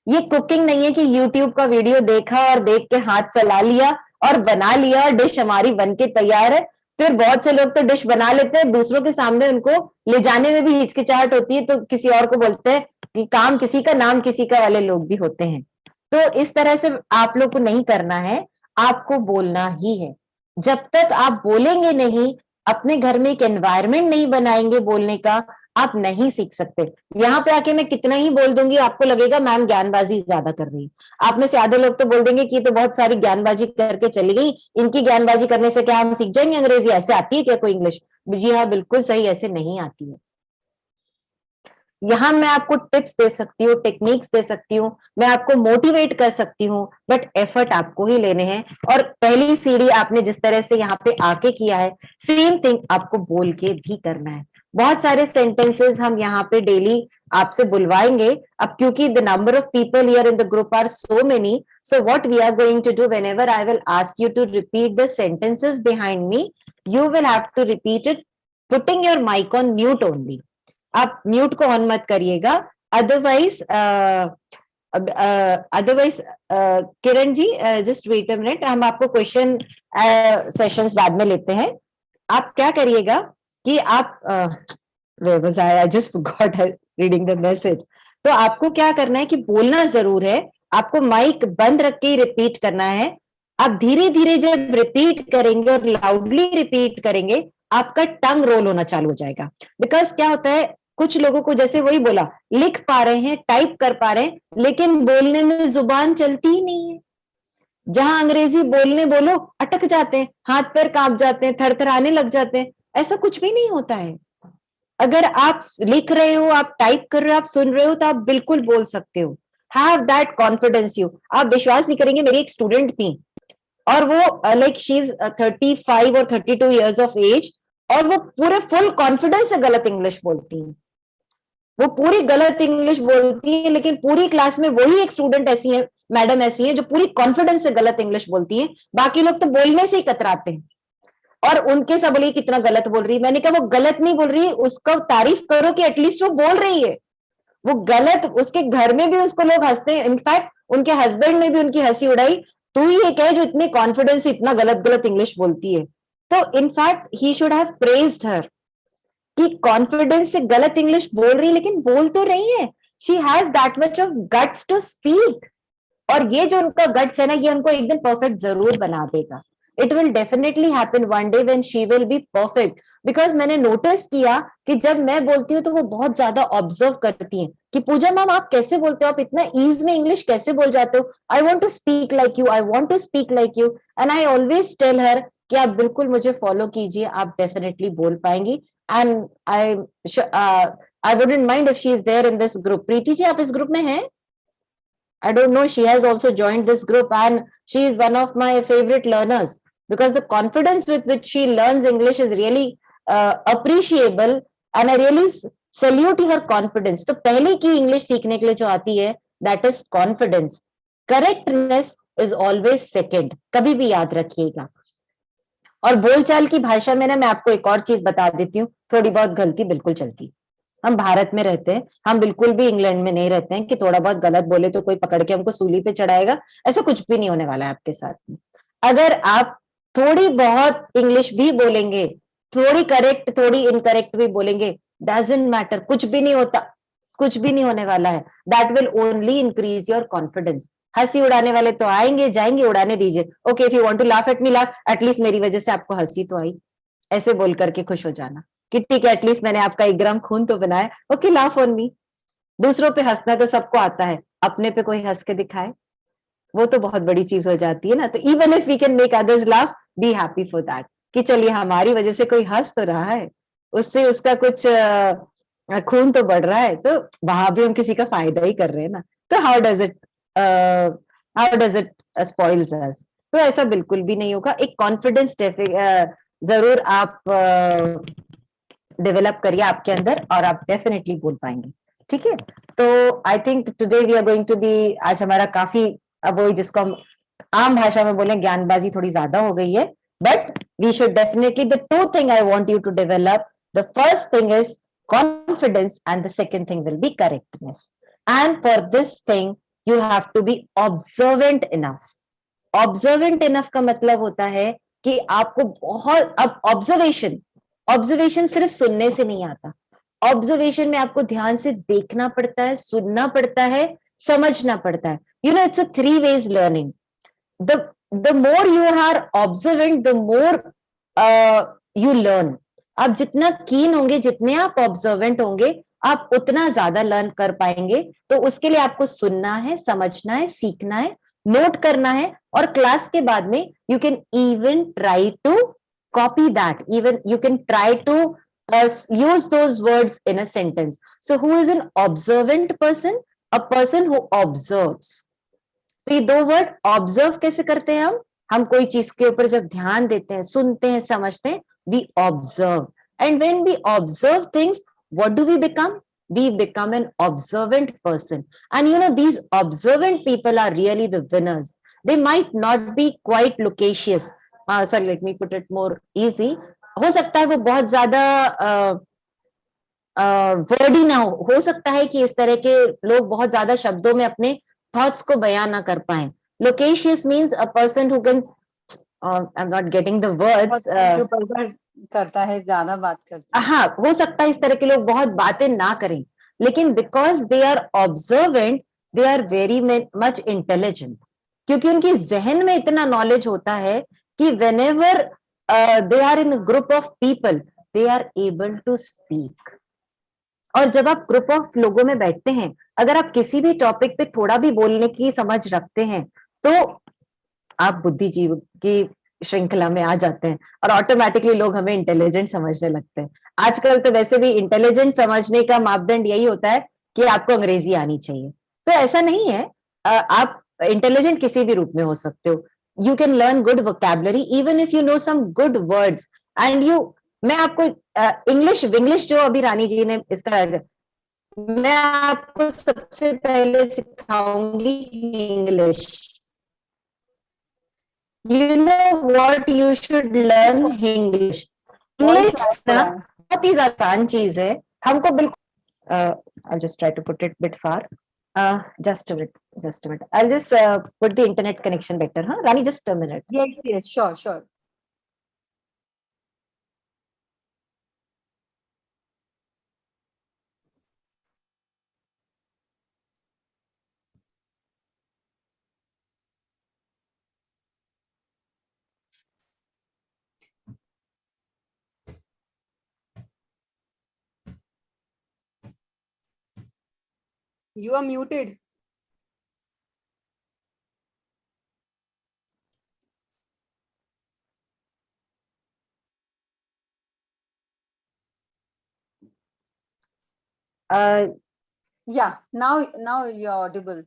ये कुकिंग नहीं है कि यूट्यूब का वीडियो देखा और देख के हाथ चला लिया और बना लिया, डिश हमारी बन के तैयार है। फिर बहुत से लोग तो डिश बना लेते हैं, दूसरों के सामने उनको ले जाने में भी हिचकिचाहट होती है, तो किसी और को बोलते हैं कि काम किसी का नाम किसी का वाले लोग भी होते हैं। तो इस तरह से आप लोग को नहीं करना है, आपको बोलना ही है। जब तक आप बोलेंगे नहीं, अपने घर में एक एनवायरमेंट नहीं बनाएंगे बोलने का, आप नहीं सीख सकते। यहाँ पे आके मैं कितना ही बोल दूंगी, आपको लगेगा मैम ज्ञानबाजी ज्यादा कर रही है। आप में से आधे लोग तो बोल देंगे कि ये तो बहुत सारी ज्ञानबाजी करके चली गई, इनकी ज्ञानबाजी करने से क्या हम सीख जाएंगे अंग्रेजी? ऐसे आती है क्या कोई इंग्लिश? जी हाँ, बिल्कुल सही, ऐसे नहीं आती है। यहाँ मैं आपको टिप्स दे सकती हूँ, टेक्निक्स दे सकती हूँ, मैं आपको मोटिवेट कर सकती हूँ, बट एफर्ट आपको ही लेने हैं। और पहली सीढ़ी आपने जिस तरह से यहाँ पे आके किया है, सेम थिंग आपको बोल के भी करना है। बहुत सारे सेंटेंसेस हम यहाँ पे डेली आपसे बुलवाएंगे। अब क्योंकि the number of people here in the group are so many, so what we are going to do, whenever I will ask you to repeat the sentences behind me, you will have to repeat it putting your mic on mute only. आप म्यूट को ऑन मत करिएगा, otherwise Kiran ji just wait a minute, हम आपको क्वेश्चन सेशंस बाद में लेते हैं। आप क्या करिएगा कि आप I just forgot reading the message. तो आपको क्या करना है कि बोलना जरूर है, आपको माइक बंद रख के ही रिपीट करना है। आप धीरे धीरे जब रिपीट करेंगे और लाउडली रिपीट करेंगे, आपका टंग रोल होना चालू हो जाएगा। बिकॉज क्या होता है, कुछ लोगों को जैसे वही बोला, लिख पा रहे हैं, टाइप कर पा रहे हैं, लेकिन बोलने में जुबान चलती ही नहीं है। जहां अंग्रेजी बोलने बोलो अटक जाते हैं, हाथ पैर कांप जाते हैं, थरथराने लग जाते हैं। ऐसा कुछ भी नहीं होता है। अगर आप लिख रहे हो, आप टाइप कर रहे हो, आप सुन रहे हो, तो आप बिल्कुल बोल सकते हो। Have that confidence you. आप विश्वास नहीं करेंगे, मेरी एक स्टूडेंट थी और वो लाइक शी इज 35 और 32 ईयर्स ऑफ एज, और वो पूरे फुल कॉन्फिडेंस से गलत इंग्लिश बोलती है। वो पूरी गलत इंग्लिश बोलती है, लेकिन पूरी क्लास में वही एक स्टूडेंट ऐसी है, मैडम ऐसी है, जो पूरी कॉन्फिडेंस से गलत इंग्लिश बोलती है। बाकी लोग तो बोलने से ही कतराते हैं और उनके सब बोलिए कितना गलत बोल रही है। मैंने कहा वो गलत नहीं बोल रही है, उसका तारीफ करो कि एटलीस्ट वो बोल रही है। वो गलत, उसके घर में भी उसको लोग हंसते हैं, इनफैक्ट उनके हस्बैंड ने भी उनकी हंसी उड़ाई, तू ही एक है जो इतने कॉन्फिडेंस से इतना गलत गलत इंग्लिश बोलती है। तो in fact he should have praised her कि कॉन्फिडेंस से गलत इंग्लिश बोल रही है, लेकिन बोल तो रही है। She has that much of guts to speak. और ये जो उनका गट्स है ना, ये उनको एक दिन परफेक्ट जरूर बना देगा। It will definitely happen one day when she will be perfect. Because मैंने नोटिस किया कि जब मैं बोलती हूँ तो वो बहुत ज्यादा ऑब्जर्व करती हैं कि पूजा मैम आप कैसे बोलते हो, आप इतना ईज में इंग्लिश कैसे बोल जाते हो, I want to speak like you, I want to speak like you. And I always tell her कि आप बिल्कुल मुझे फॉलो कीजिए, आप डेफिनेटली बोल पाएंगी। And I wouldn't mind if she is there in this group. Preeti ji आप इस ग्रुप में हैं? I don't know, she has also joined this group and she is one of my favorite learners because the confidence with which she learns English is really appreciable and I really salute her confidence. तो पहले की English सीखने के लिए जो आती है, that is confidence. Correctness is always second. कभी भी याद रखिएगा। और बोलचाल की भाषा में ना मैं आपको एक और चीज बता देती हूँ, थोड़ी बहुत गलती बिल्कुल चलती। हम भारत में रहते हैं, हम बिल्कुल भी इंग्लैंड में नहीं रहते हैं कि थोड़ा बहुत गलत बोले तो कोई पकड़ के हमको सूली पे चढ़ाएगा। ऐसा कुछ भी नहीं होने वाला है आपके साथ में। अगर आप थोड़ी बहुत इंग्लिश भी बोलेंगे थोड़ी करेक्ट थोड़ी इनकरेक्ट भी बोलेंगे, डजंट मैटर, कुछ भी नहीं होता, कुछ भी नहीं होने वाला है। That will only increase your confidence. हंसी उड़ाने वाले तो आएंगे जाएंगे, उड़ाने दीजिए। Okay, if you want to laugh at me laugh, at least मेरी वजह से आपको हंसी तो आई, ऐसे बोल करके खुश हो जाना कि ठीक है, एटलीस्ट मैंने आपका 1 ग्राम खून तो बनाया, ओके लाफ ऑन मी। दूसरों पे हंसना तो सबको आता है, अपने पे कोई हंस के दिखाए वो तो बहुत बड़ी चीज हो जाती है ना। तो even if we can make others laugh, be happy for that, कि चलिए हमारी वजह से कोई हंस तो रहा है, उससे उसका कुछ खून तो बढ़ रहा है, तो वहां भी हम किसी का फायदा ही कर रहे हैं ना। तो हाउ डज इट स्पॉइल्स अस? तो ऐसा बिल्कुल भी नहीं होगा। एक कॉन्फिडेंस जरूर आप डेवलप करिए आपके अंदर, और आप डेफिनेटली बोल पाएंगे। ठीक है, तो I think today we are going to be, आज हमारा काफी, अब वही जिसको हम आम भाषा में बोले ज्ञानबाजी थोड़ी ज्यादा हो गई है, but we should definitely, the two thing I want you to develop, the first thing is confidence and the second thing will be correctness. And for this thing you have to be observant enough. Observant enough का मतलब होता है कि आपको बहुत, अब ऑब्जर्वेशन सिर्फ सुनने से नहीं आता। ऑब्जर्वेशन में आपको ध्यान से देखना पड़ता है, सुनना पड़ता है, समझना पड़ता है। You know, it's a 3 ways learning. The more you are observant, the more you learn. आप जितना कीन होंगे, जितने आप ऑब्जर्वेंट होंगे, आप उतना ज्यादा लर्न कर पाएंगे। तो उसके लिए आपको सुनना है, समझना है, सीखना है, नोट करना है, और क्लास के बाद में you can even try to copy that, even you can try to use those words in a sentence. So who is an observant person? A person who observes. तो ये 2 वर्ड, ऑब्जर्व कैसे करते हैं हम कोई चीज के ऊपर जब ध्यान देते हैं, सुनते हैं, समझते हैं, we observe. And when we observe things, what do we become? We become an observant person. And you know, these observant people are really the winners. They might not be quite loquacious. Sorry, let me put it more easy. हो सकता है वो बहुत ज्यादा वर्डी ना हो सकता है कि इस तरह के लोग बहुत ज्यादा शब्दों में अपने थॉट्स को बयान ना कर पाए। Loquacious means a person who can, I am not getting the words, जो बड़बड़ करता है, ज्यादा बात करता है। हाँ, हो सकता है इस तरह के लोग बहुत बातें ना करें, लेकिन because they are observant, they are very much intelligent, क्योंकि उनकी जहन में इतना नॉलेज होता है कि whenever they are in group of people, they are able to speak. और जब आप ग्रुप ऑफ लोगों में बैठते हैं, अगर आप किसी भी टॉपिक पे थोड़ा भी बोलने की समझ रखते हैं, तो आप बुद्धिजीव की श्रृंखला में आ जाते हैं, और ऑटोमेटिकली लोग हमें इंटेलिजेंट समझने लगते हैं। आजकल तो वैसे भी इंटेलिजेंट समझने का मापदंड यही होता है कि आपको अंग्रेजी आनी चाहिए। तो ऐसा नहीं है, आप इंटेलिजेंट किसी भी रूप में हो सकते हो। You can learn good vocabulary even if you know some good words, and मैं आपको इंग्लिश विंग्लिश जो अभी रानी जी ने इसका, मैं आपको सबसे पहले सिखाऊंगी English. You know what you should learn English. English ना बहुत ही आसान चीज है, हमको बिल्कुल, I'll just try to put it bit far. Just a minute. I'll just put the internet connection better, huh? Rani, just a minute. Yes, sure. You are muted. Yeah, now you're audible.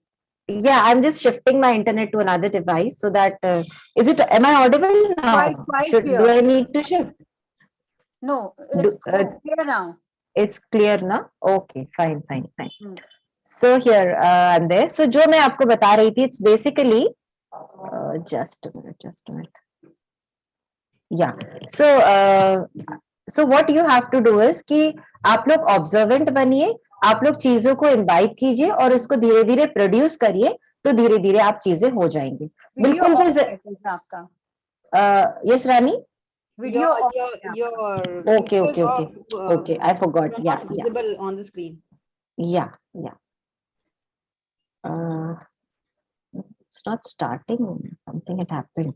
Yeah, I'm just shifting my internet to another device so that am I audible now? Quite Do clear. I need to shift? No, it's clear now. It's clear now? Okay, fine. Hmm. So here I'm there. So जो मैं आपको बता रही थी, it's basically just a minute. Yeah. So what you have to do is कि आप लोग observant बनिए, आप लोग चीजों को इम्बाइब कीजिए और इसको धीरे धीरे प्रोड्यूस करिए, तो धीरे धीरे आप चीजें हो जाएंगी। बिल्कुल भी आपका yes Rani, video Your on your camera. your Okay, picture okay, is okay. off. Okay, I forgot. You're Yeah, not yeah, visible on the screen. yeah, yeah. It's not starting. Something had happened.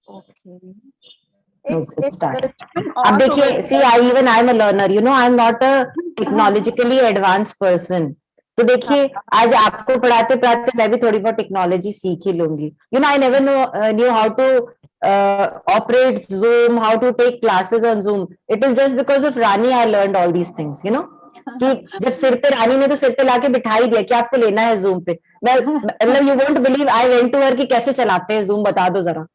Okay. No, It's it started. showing अब on, so देखिए, we'll see, I'm a learner. You know, I'm not a हाँ, technologically advanced person. तो देखिए, आज आपको पढ़ाते पढ़ाते मैं भी थोड़ी बहुत टेक्नोलॉजी सीख ही लूंगी. You know, I never knew how to operate Zoom, how to take classes on Zoom. It is just because of Rani I learned all these things. You know, कि जब सिर पे रानी ने तो सिर पे लाके बिठा ही दिया कि आपको लेना है Zoom पे. मैं मतलब you won't believe I went to her कि कैसे चलाते हैं Zoom, बता दो जरा.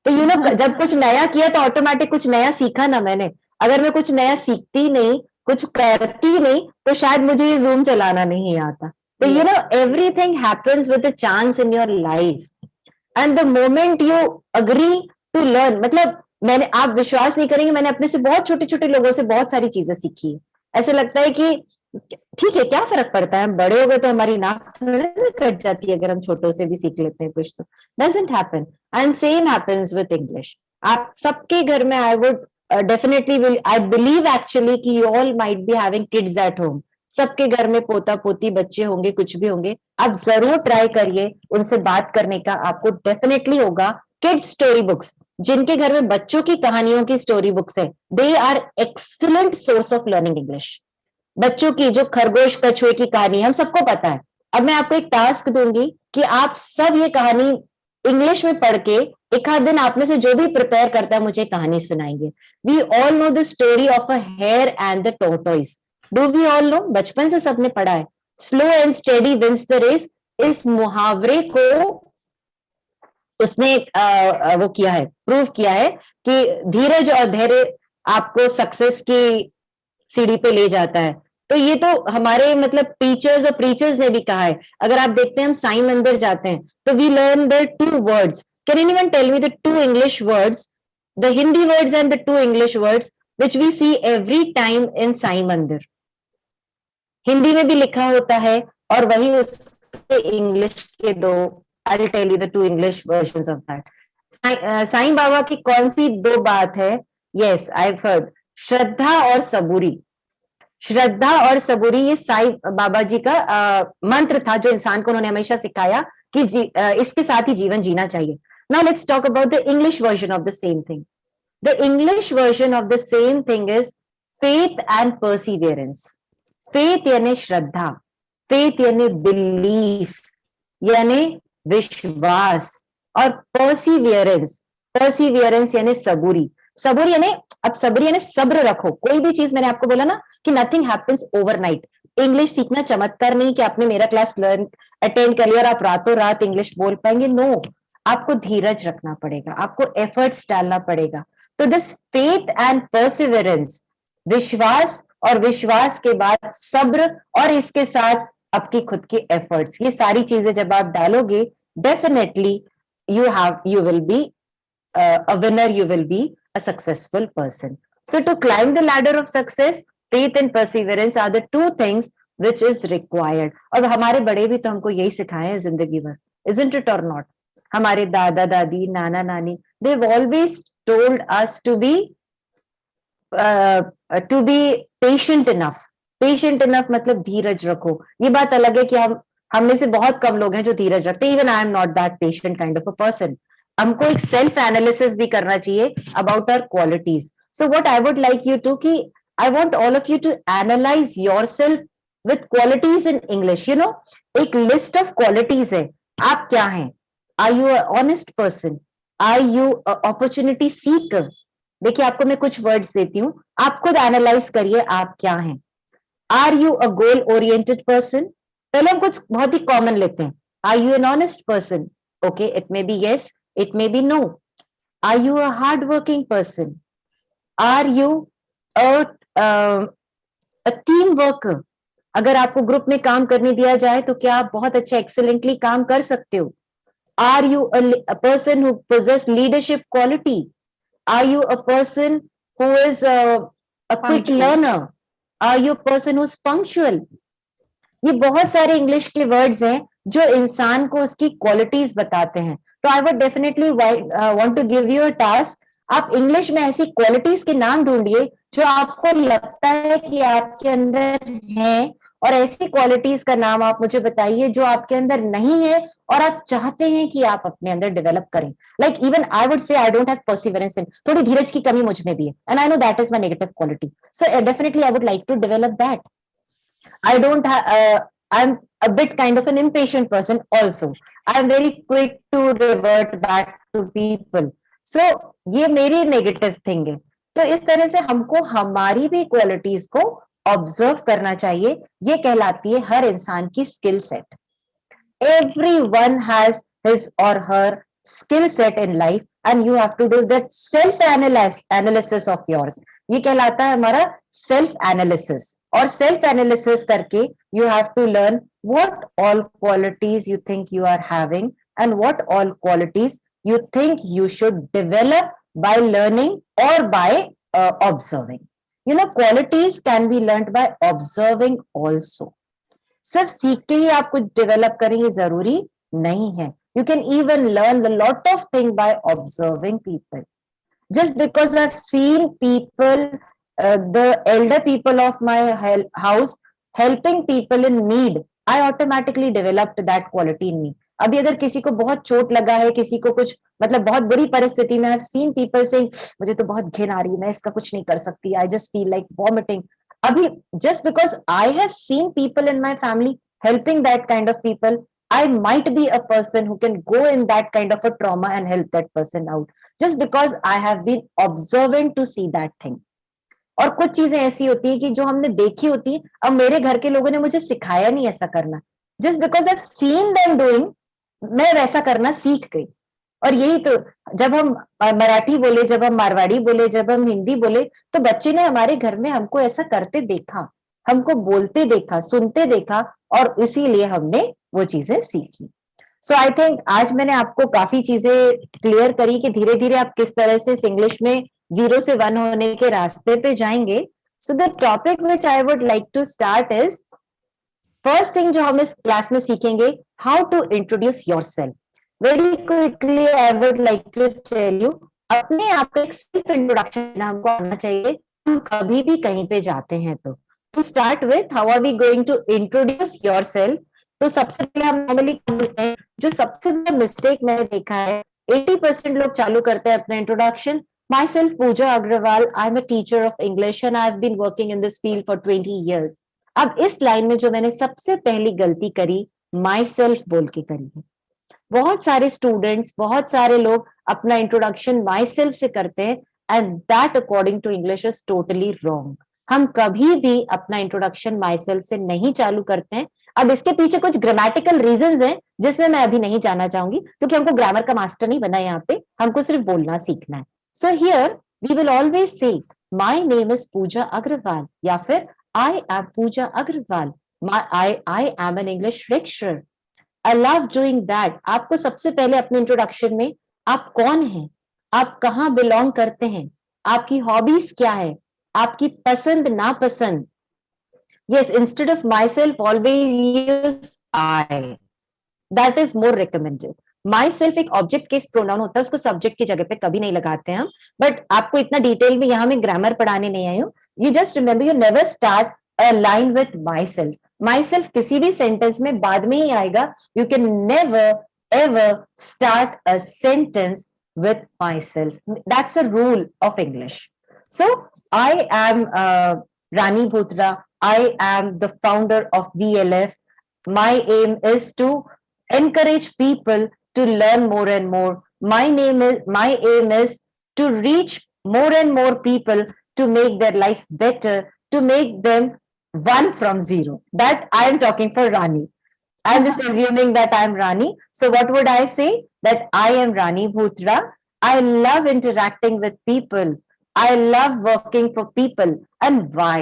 तो यू नो जब कुछ नया किया तो ऑटोमेटिक कुछ नया सीखा ना मैंने. अगर मैं कुछ नया सीखती नहीं, कुछ करती नहीं, तो शायद मुझे ये जूम चलाना नहीं आता. तो you know everything happens with a chance in your life, and the moment you agree to learn, मतलब मैंने, आप विश्वास नहीं करेंगे, मैंने अपने से बहुत छोटे छोटे लोगों से बहुत सारी चीजें सीखी है. ऐसे लगता है कि ठीक है, क्या फर्क पड़ता है, हम बड़े हो गए तो हमारी नाक थोड़ी ना कट जाती है अगर हम छोटों से भी सीख लेते हैं कुछ. तो doesn't happen. And same happens with English. आप सबके घर में, I would definitely will, I believe actually कि you all might be having kids at home. सबके घर में पोता पोती बच्चे होंगे, कुछ भी होंगे. आप जरूर ट्राई करिए उनसे बात करने का, आपको डेफिनेटली होगा. किड्स स्टोरी बुक्स, जिनके घर में बच्चों की कहानियों की स्टोरी बुक्स है, they are excellent source of learning English. बच्चों की जो खरगोश कछुए की कहानी हम सबको पता है. अब मैं आपको एक टास्क दूंगी कि आप सब ये कहानी इंग्लिश में पढ़ के एक आध दिन आप में से जो भी प्रिपेयर करता है मुझे कहानी सुनाएंगे. We all know the story of a hare and the tortoise. Do we all know, बचपन से सबने पढ़ा है. Slow and steady wins the race. इस मुहावरे को उसने वो किया है, प्रूव किया है कि धीरज और धैर्य आपको सक्सेस की सीढ़ी पे ले जाता है. तो ये तो हमारे मतलब टीचर्स और प्रीचर्स ने भी कहा है. अगर आप देखते हैं हम साईं मंदिर जाते हैं तो we learn the 2 words. Can anyone tell me the 2 English words, the Hindi words and the 2 English words which we see every time in Sai mandir. Hindi में भी लिखा होता है और वही उसके इंग्लिश के 2, I will tell you the 2 English versions of that. Sai Baba की कौन सी 2 बात है? Yes, I have heard. श्रद्धा और सबूरी. श्रद्धा और सबूरी, ये साईं बाबा जी का मंत्र था जो इंसान को उन्होंने हमेशा सिखाया कि इसके साथ ही जीवन जीना चाहिए. Now let's talk about the English version of the same thing. The English version of the same thing is faith and Perseverance. Faith यानी श्रद्धा, फेथ यानी बिलीफ, यानी विश्वास, और परसिवियरेंस, परसिवियरेंस यानी सबूरी. सबूरी यानी, अब सबूरी यानी सब्र रखो. कोई भी चीज, मैंने आपको बोला ना कि नथिंग हैपेंस ओवरनाइट. इंग्लिश सीखना चमत्कार नहीं कि आपने मेरा क्लास लर्न अटेंड कर लिया और आप रातों रात इंग्लिश बोल पाएंगे. नो, आपको धीरज रखना पड़ेगा, आपको एफर्ट्स डालना पड़ेगा. तो दिस फेथ एंड परसिवियरेंस, विश्वास, और विश्वास के बाद सब्र, और इसके साथ आपकी खुद की एफर्ट्स, ये सारी चीजें जब आप डालोगे, definitely you will be a winner, you will be a successful person. So to climb the ladder of success, faith and perseverance are the 2 things which is required. और हमारे बड़े भी तो हमको यही सिखाए हैं जिंदगी भर, isn't it or not? हमारे दादा दादी, नाना नानी, they've always told us to be patient enough. Patient enough मतलब धीरज रखो. ये बात अलग है कि हम में से बहुत कम लोग हैं जो धीरज रखते हैं. Even I am not that patient kind of a person. हमको एक सेल्फ एनालिसिस भी करना चाहिए about our qualities. So what I would like you to, कि I want all of you to analyse yourself with qualities in English. You know, एक लिस्ट ऑफ क्वालिटीज है. आप क्या हैं? Are you a honest person? Are you a opportunity seeker? देखिए, आपको मैं कुछ वर्ड्स देती हूँ, आप खुद एनालाइज करिए आप क्या हैं. Are you a goal oriented person? पहले हम कुछ बहुत ही कॉमन लेते हैं. Are you an honest person? Okay, it may be yes, it may be no. Are you a hard working person? Are you a team worker? अगर आपको ग्रुप में काम करने दिया जाए तो क्या आप बहुत अच्छा एक्सेलेंटली काम कर सकते हो? Are you a person who possess leadership quality? Are you a person who is a quick Punctual. learner? Are you a person who's punctual? ये बहुत सारे इंग्लिश के वर्ड्स हैं जो इंसान को उसकी क्वालिटीज बताते हैं. तो I would definitely want to give you a task. आप इंग्लिश में ऐसी क्वालिटीज के नाम ढूंढिए जो आपको लगता है कि आपके अंदर है, और ऐसी क्वालिटीज का नाम आप मुझे बताइए जो आपके अंदर नहीं है और आप चाहते हैं कि आप अपने अंदर डेवलप करें. Like even I would say I don't have perseverance in, थोड़ी धीरज की कमी मुझ में भी है, and I know that is my negative quality. So definitely I would like to develop that. I don't I'm a bit kind of an impatient person also. I'm very quick to revert back to people. So ये मेरी नेगेटिव थिंग है. तो इस तरह से हमको हमारी भी क्वालिटीज को ऑब्जर्व करना चाहिए. ये कहलाती है हर इंसान की skill set. Everyone has his or her skill set in life and you have to do that self analysis of yours. ये कहलाता है हमारा सेल्फ एनालिसिस. और सेल्फ एनालिसिस करके you have to learn what all qualities you think you are having and what all qualities you think you should develop by learning or by observing. You know, qualities can be learned by observing also. सिर्फ सीख के ही आप कुछ डेवलप करें ये जरूरी नहीं है. You can even learn a lot of things by observing people. Just because I've seen people, the elder people of my house helping people in need, I automatically developed that quality in me. अभी अगर किसी को बहुत चोट लगा है, किसी को कुछ मतलब बहुत बुरी परिस्थिति में, I've seen people saying मुझे तो बहुत घिन आ रही है, मैं इसका कुछ नहीं कर सकती, I just feel like vomiting. अभी just because I have seen people in my family helping that kind of people, I might be a person who can go in that kind of a trauma and help that person out. Just because I have been observant to see that thing. और कुछ चीजें ऐसी होती है कि जो हमने देखी होती है, अब मेरे घर के लोगों ने मुझे सिखाया नहीं ऐसा करना. Just because I've seen them doing, मैं वैसा करना सीख गई. और यही तो, जब हम मराठी बोले, जब हम मारवाड़ी बोले, जब हम हिंदी बोले, तो बच्चे ने हमारे घर में हमको ऐसा करते देखा, हमको बोलते देखा, सुनते देखा, और इसीलिए हमने वो चीजें सीखी. सो आई थिंक आज मैंने आपको काफी चीजें क्लियर करी कि धीरे धीरे आप किस तरह से इंग्लिश में 0 से 1 होने के रास्ते पे जाएंगे. So the topic which I would like to start is, first thing जो हम इस क्लास में सीखेंगे, how to introduce yourself. Very quickly I would like to tell you, अपने आप का एक सेल्फ इंट्रोडक्शन हमको आना चाहिए. हम कभी भी कहीं पे जाते हैं तो start with how are we going to introduce yourself. तो सबसे पहले हम नॉर्मली करते हैं, जो सबसे बड़ा मिस्टेक मैंने देखा है, 80% लोग चालू करते हैं अपना introduction, my self Pooja Agarwal, I am a teacher of English and I have been working in this field for 20 years. अब इस लाइन में जो मैंने सबसे पहली गलती करी, माई सेल्फ बोल के करी है. बहुत सारे स्टूडेंट्स, बहुत सारे लोग अपना इंट्रोडक्शन माई सेल्फ से करते हैं, and that according to English is totally wrong. हम कभी भी अपना इंट्रोडक्शन माई सेल्फ से नहीं चालू करते हैं. अब इसके पीछे कुछ ग्रामेटिकल रीजंस हैं जिसमें मैं अभी नहीं जाना चाहूंगी, क्योंकि हमको ग्रामर का मास्टर नहीं बना है यहाँ पे, हमको सिर्फ बोलना सीखना है. So here we will always say my name is Pooja Agarwal, या फिर I am Pooja Agarwal, I am an English lecturer. I love doing that. आपको सबसे पहले अपने इंट्रोडक्शन में आप कौन हैं, आप कहाँ बिलोंग करते हैं, आपकी हॉबीज क्या है, आपकी पसंद नापसंद. Yes, instead of myself, always use I. That is more recommended. Myself एक ऑब्जेक्ट केस प्रोनाउन होता है, उसको सब्जेक्ट की जगह पे कभी नहीं लगाते हैं हम. बट आपको इतना डिटेल में यहाँ मैं ग्रामर पढ़ाने नहीं आई हूँ. You just remember, you never start a line with myself. Myself किसी भी सेंटेंस में बाद में ही आएगा. You can never ever start a sentence with myself. That's a rule of English. So I am Rani Bhutra. I am the founder of VLF. My aim is to encourage people to learn more and more. My aim is to reach more and more people, to make their life better, to make them 1 from 0. That I am talking for Rani. I'm just assuming that I'm Rani. So what would I say? That I am Rani Bhutra. I love interacting with people. I love working for people. And why?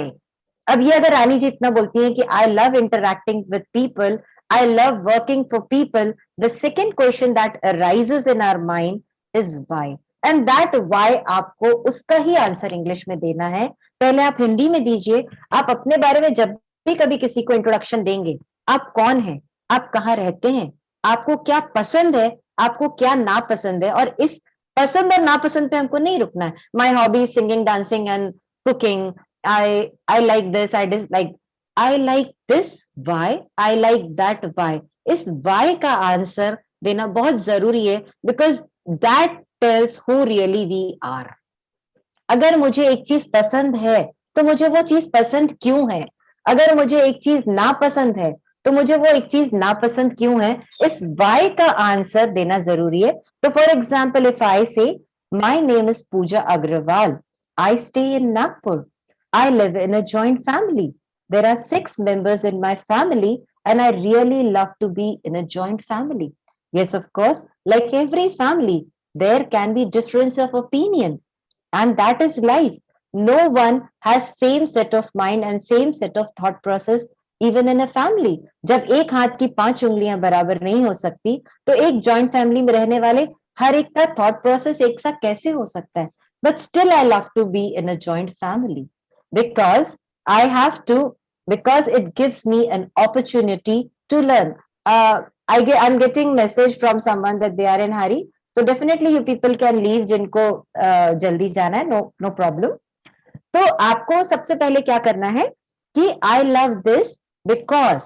अब ये अगर रानी जी इतना बोलती हैं कि I love interacting with people, I love working for people, the second question that arises in our mind is why. And that why आपको उसका ही आंसर इंग्लिश में देना है. पहले आप हिंदी में दीजिए. आप अपने बारे में जब भी कभी किसी को इंट्रोडक्शन देंगे, आप कौन हैं, आप कहाँ रहते हैं, आपको क्या पसंद है, आपको क्या नापसंद है, और इस पसंद और नापसंद पे हमको नहीं रुकना है. My hobby singing, dancing and cooking. I like this, I dislike. I like this, why? I like that, why? इस वाई का आंसर देना बहुत जरूरी है, because that tells who really we are. अगर मुझे एक चीज पसंद है तो मुझे वो चीज पसंद क्यों है, अगर मुझे एक चीज नापसंद है तो मुझे वो एक चीज नापसंद क्यों है, इस वाई का आंसर देना जरूरी है. तो for example, if I say my name is Pooja Agarwal, I stay in Nagpur, I live in a joint family, there are 6 members in my family and I really love to be in a joint family. Yes, of course, like every family, there can be difference of opinion, and that is life. No one has same set of mind and same set of thought process even in a family. जब एक हाथ की 5 उंगलियां बराबर नहीं हो सकती, तो एक जॉइंट फैमिली में रहने वाले हर एक का थॉट प्रोसेस एक साथ कैसे हो सकता है? But still I love to be in a joint family because I have to, because it gives me an opportunity to learn. I'm getting message from someone that they are in hurry. तो definitely you people can leave, जिनको जल्दी जाना है, नो प्रॉब्लम. तो आपको सबसे पहले क्या करना है कि I love this because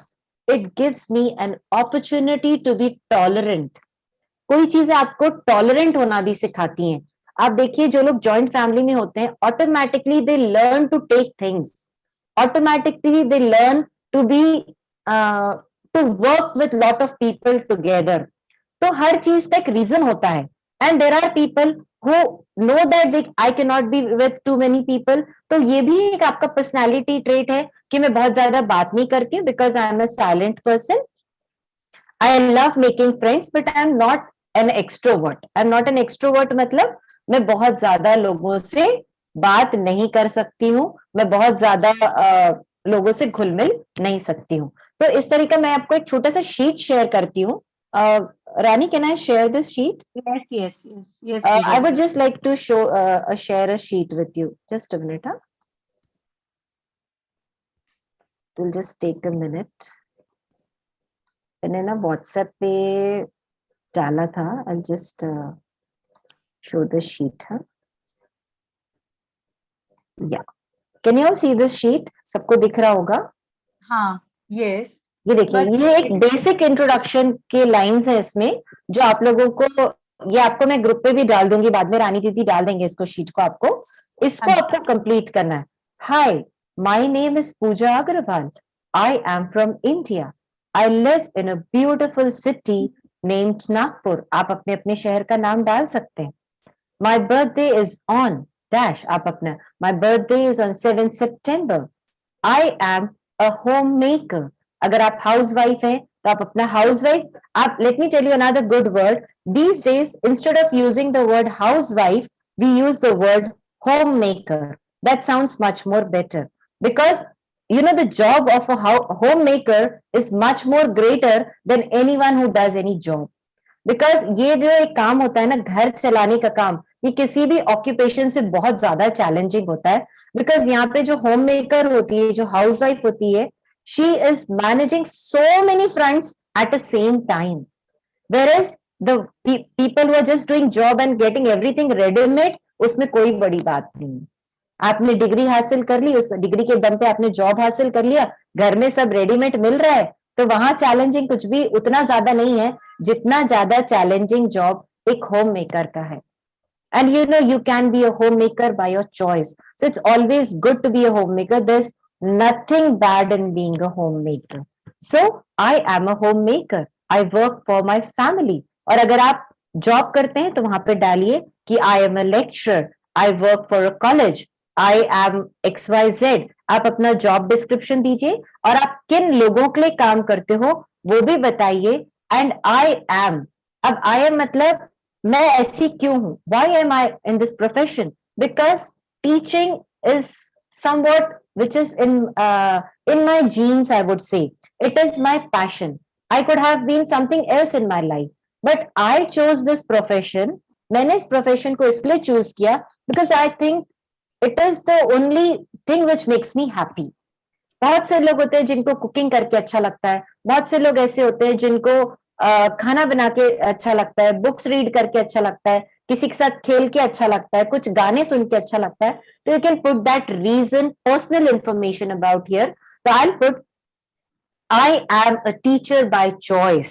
it gives me an opportunity to be tolerant. कोई चीजें आपको टॉलरेंट होना भी सिखाती हैं. आप देखिए, जो लोग जॉइंट फैमिली में होते हैं, automatically they learn to take things, automatically they learn to be to work with lot of people together. तो हर चीज का एक रीजन होता है. And there are people who know that I can not be with too many people. तो ये भी एक आपका पर्सनैलिटी ट्रेट है कि मैं बहुत ज्यादा बात नहीं करती, because I am a silent person. I love making friends but I am not an extrovert. I am not an extrovert मतलब मैं बहुत ज्यादा लोगों से बात नहीं कर सकती हूँ, मैं बहुत ज्यादा लोगों से घुल मिल नहीं सकती हूँ. तो इस तरीके मैं आपको एक छोटा सा शीट शेयर करती हूँ. Rani, can I share this sheet? Yes, I Pooja would ji. just like to show share a sheet with you. Just a minute, huh? It will just take a minute. मैंने ना WhatsApp पे डाला था. I'll just show the sheet, huh? Yeah. Can you all see this sheet? सबको दिख रहा होगा? हाँ, yes. ये देखिए, But ये एक बेसिक इंट्रोडक्शन के लाइंस है इसमें, जो आप लोगों को, ये आपको मैं ग्रुप पे भी डाल दूंगी, बाद में रानी दीदी डाल देंगे इसको, शीट को आपको. इसको आपको कंप्लीट करना है. Hi, my name is Pooja Agarwal, I am from India, I live in a beautiful city named Nagpur. आप अपने अपने शहर का नाम डाल सकते हैं. My birthday is on dash, आप अपना, my birthday is on 7 September. I am a home maker. अगर आप हाउस वाइफ है तो आप अपना हाउस वाइफ. आप, let me tell you another good word. These days, instead of using the word housewife, we use the word homemaker. That sounds much more better, because you know the job of a homemaker is much more greater than anyone who does any job. Because ये जो एक काम होता है ना, घर चलाने का काम, ये किसी भी ऑक्यूपेशन से बहुत ज्यादा चैलेंजिंग होता है. बिकॉज यहाँ पे जो होम मेकर होती है, जो हाउस वाइफ होती है, she is managing so many fronts at the same time, whereas the people who are just doing job and getting everything ready made, उसमें कोई बड़ी बात नहीं. आपने डिग्री हासिल कर ली, उस डिग्री के दम पे आपने जॉब हासिल कर लिया, घर में सब रेडीमेड मिल रहा है, तो वहां चैलेंजिंग कुछ भी उतना ज्यादा नहीं है जितना ज्यादा चैलेंजिंग जॉब एक होम मेकर का है. And you know, you can be a homemaker by your choice. So it's always good to be a homemaker. There's nothing bad in being a homemaker. So I am a homemaker. I work for my family. और अगर आप जॉब करते हैं तो वहां पे डालिए कि I am a lecturer. I work for a college. I am XYZ. आप अपना जॉब डिस्क्रिप्शन दीजिए और आप किन लोगों के लिए काम करते हो वो भी बताइए. And I am. अब I am मतलब मैं ऐसी क्यों हूं? Why am I in this profession? Because teaching is somewhat which is in my genes, I would say. It is my passion. I could have been something else in my life, but I chose this profession. मैंने इस profession को इसलिए choose किया because I think it is the only thing which makes me happy. बहुत से लोग होते हैं जिनको कुकिंग करके अच्छा लगता है, बहुत से लोग ऐसे होते हैं जिनको खाना बना के अच्छा लगता है, बुक्स रीड करके अच्छा लगता है, किसी के साथ खेल के अच्छा लगता है, कुछ गाने सुन के अच्छा लगता है, तो you can put that reason, personal information about here. तो I put I am a teacher by choice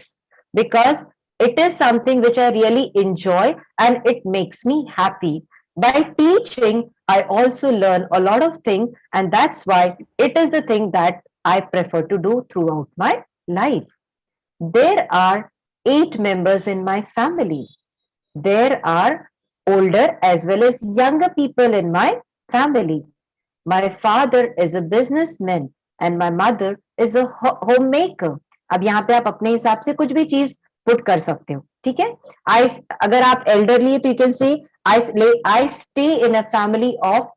because it is something which I really enjoy and it makes me happy. By teaching, I also learn a lot of things, and that's why it is the thing that I prefer to do throughout my life. There are 8 members in my family. There are older as well as younger people in my family. My father is a businessman and my mother is a homemaker. अब यहाँ पे आप अपने हिसाब से कुछ भी चीज पुट कर सकते हो, ठीक है. आई अगर आप एल्डरली है तो you can say I stay in a family of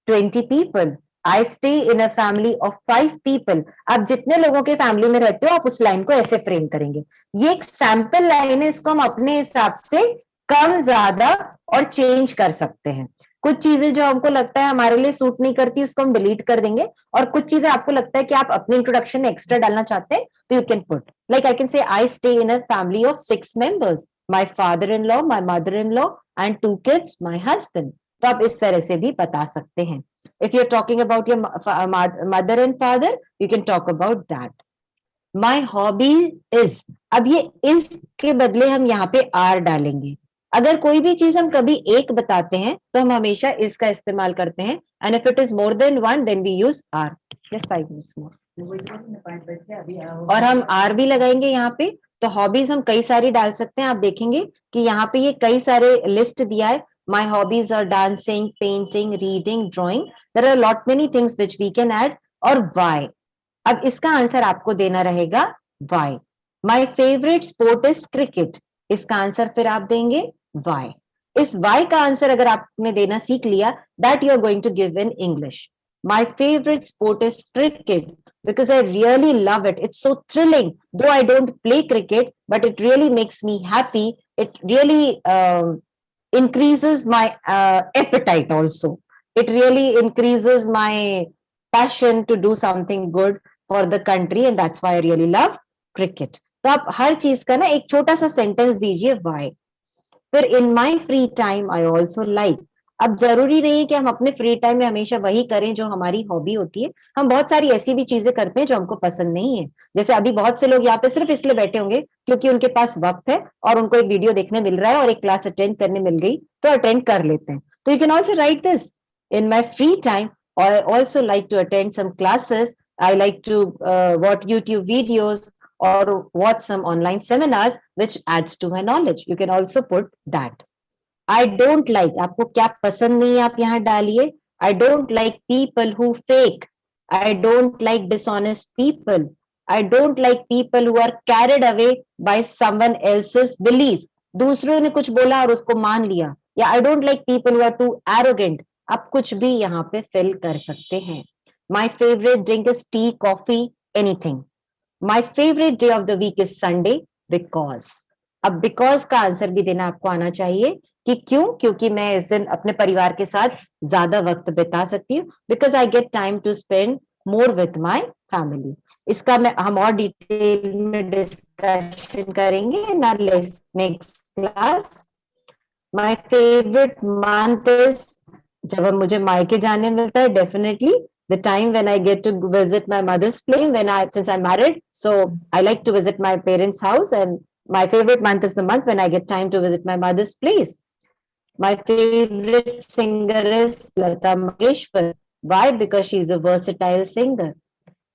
20 people. I stay in a family of 5 people. आप जितने लोगों के फैमिली में रहते हो आप उस लाइन को ऐसे फ्रेम करेंगे. ये एक सैंपल लाइन है, इसको हम अपने हिसाब से कम ज्यादा और चेंज कर सकते हैं. कुछ चीजें जो हमको लगता है हमारे लिए सूट नहीं करती उसको हम डिलीट कर देंगे, और कुछ चीजें आपको लगता है कि आप अपने इंट्रोडक्शन में एक्स्ट्रा डालना चाहते हैं तो you can put like I can say I stay in a family of 6 members. My father in law, my mother in law and 2 kids, my husband. तो आप इस तरह से भी बता सकते हैं. If you're talking about your mother and father, you can talk about that. My hobby is. अब ये is के बदले हम यहाँ पे are डालेंगे. अगर कोई भी चीज हम कभी एक बताते हैं तो हम हमेशा is का इस्तेमाल करते हैं, and if it is more than one, then we use are. Just 5 minutes more. और हम are भी लगाएंगे यहाँ पे. तो हॉबीज हम कई सारी डाल सकते हैं. आप देखेंगे कि यहाँ पे ये कई सारे लिस्ट दिया है. My hobbies are dancing, painting, reading, drawing. There are a lot many things which we can add. और why? अब इसका आंसर आपको देना रहेगा why. My favorite sport is cricket. इसका आंसर फिर आप देंगे why. इस why का आंसर अगर आपने देना सीख लिया, that you are going to give in English. My favorite sport is cricket because I really love it. It's so thrilling. Though I don't play cricket, but it really makes me happy. It really increases my appetite also. It really increases my passion to do something good for the country, and that's why I really love cricket. तो आप हर चीज का ना एक छोटा सा सेंटेंस दीजिए why. फिर in my free time I also like. अब जरूरी नहीं है कि हम अपने फ्री टाइम में हमेशा वही करें जो हमारी हॉबी होती है. हम बहुत सारी ऐसी भी चीजें करते हैं जो हमको पसंद नहीं है. जैसे अभी बहुत से लोग यहाँ पे सिर्फ इसलिए बैठे होंगे क्योंकि उनके पास वक्त है और उनको एक वीडियो देखने मिल रहा है और एक क्लास अटेंड करने मिल गई तो अटेंड कर लेते हैं. तो you can also right this in my free time. I also like to attend some classes. I like to watch YouTube videos or watch some online seminars which adds to my knowledge. You can also put that. I don't like. आपको क्या पसंद नहीं है आप यहाँ डालिए. I don't like people who fake. I don't like dishonest people. I don't like people who are carried away by someone else's belief. दूसरों ने कुछ बोला और उसको मान लिया. या I don't like people who are too arrogant. आप कुछ भी यहाँ पे फिल कर सकते हैं. My favorite drink is tea, coffee, anything. My favorite day of the week is Sunday because. अब because का आंसर भी देना आपको आना चाहिए कि क्यों. क्योंकि मैं इस दिन अपने परिवार के साथ ज्यादा वक्त बिता सकती हूँ. Because I get time to spend more with my family. इसका हम और डिटेल में डिस्कशन करेंगे in our next class. My favorite month is जब मुझे मायके जाने मिलता है. Definitely the time when I get to visit my mother's place since I'm married, so I like to visit my parents' house, and my favorite month is the month when I get time to visit my mother's place. My favorite singer is Lata Mangeshkar. Why? Because she's a versatile singer.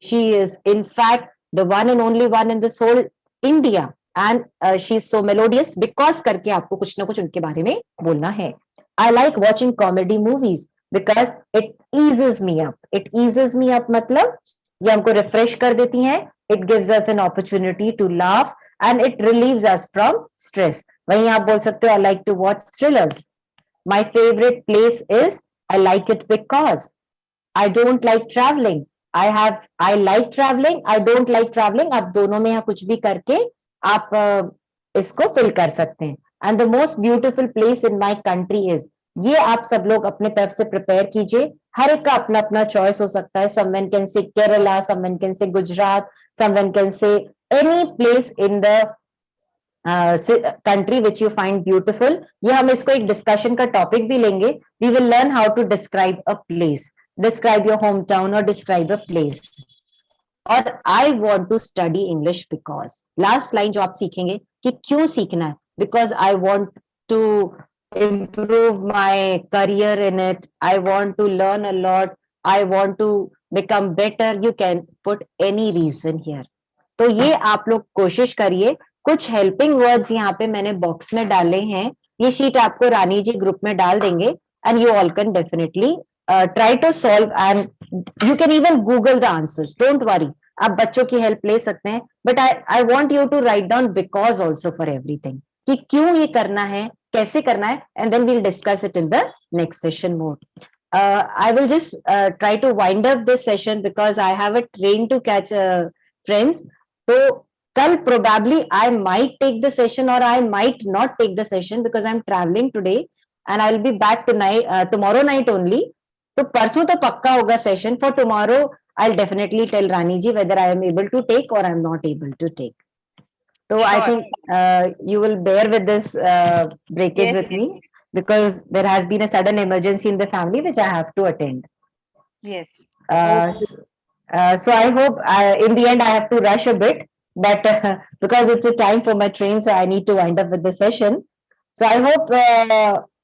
She is in fact the one and only one in this whole India, and she's so melodious. Because करके आपको कुछ ना कुछ उनके बारे में बोलना है. I like watching comedy movies because it eases me up. It eases me up मतलब ये हमको refresh कर देती हैं. It gives us an opportunity to laugh and it relieves us from stress. वहीं आप बोल सकते हो I like to watch thrillers. My favorite place is I like it because I don't like traveling. I like traveling. I don't like traveling. आप दोनों में यहाँ कुछ भी करके आप इसको fill कर सकते हैं. And the most beautiful place in my country is. ये आप सब लोग अपने तरफ से प्रिपेयर कीजिए. हर एक का अपना अपना चॉइस हो सकता है. Someone can say Kerala, someone can say Gujarat, someone can say any place in the country which you find beautiful. ये हम इसको एक discussion का topic भी लेंगे. We will learn how to describe a place, describe your hometown or describe a place. और I want to study English because last line जो आप सीखेंगे कि क्यों सीखना है, because I want to improve my career in it, I want to learn a lot, I want to become better. You can put any reason here. तो ये आप लोग कोशिश करिए. कुछ हेल्पिंग वर्ड्स यहाँ पे मैंने बॉक्स में डाले हैं, ये शीट आपको रानी जी ग्रुप में डाल देंगे and you all can definitely try to solve and you can even Google the answers. Don't worry, आप बच्चों की हेल्प ले सकते हैं, but I want you to write down because also for everything, कि क्यों ये करना है, कैसे करना है, and then we'll discuss it in the next session mode. I will just try to wind up this session because I have a train to catch, friends. So kal probably I might take the session or I might not take the session because I'm traveling today and I'll be back tonight, tomorrow night only. तो परसों तो पक्का होगा session. For tomorrow I'll definitely tell Rani ji whether I am able to take or I'm not able to take. So I think you will bear with this breakage with me because there has been a sudden emergency in the family which I have to attend. Yes. So I hope in the end I have to rush a bit, but because it's a time for my train, so I need to wind up with the session. So I hope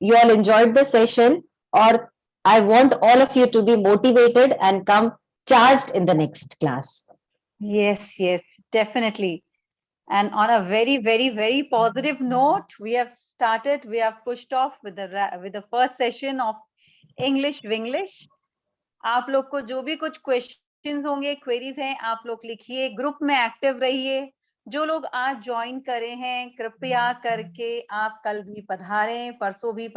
you all enjoyed the session, or I want all of you to be motivated and come charged in the next class. Yes, definitely. And on a very, very, very positive note, we have pushed off with the first session of English Winglish. आप लोग को जो भी कुछ क्वेश्चंस होंगे, क्वेरीज हैं, आप लोग लिखिए, ग्रुप में एक्टिव रहिए. जो लोग आज ज्वाइन करे हैं, कृपया करके आप कल भी पधारें, परसों भी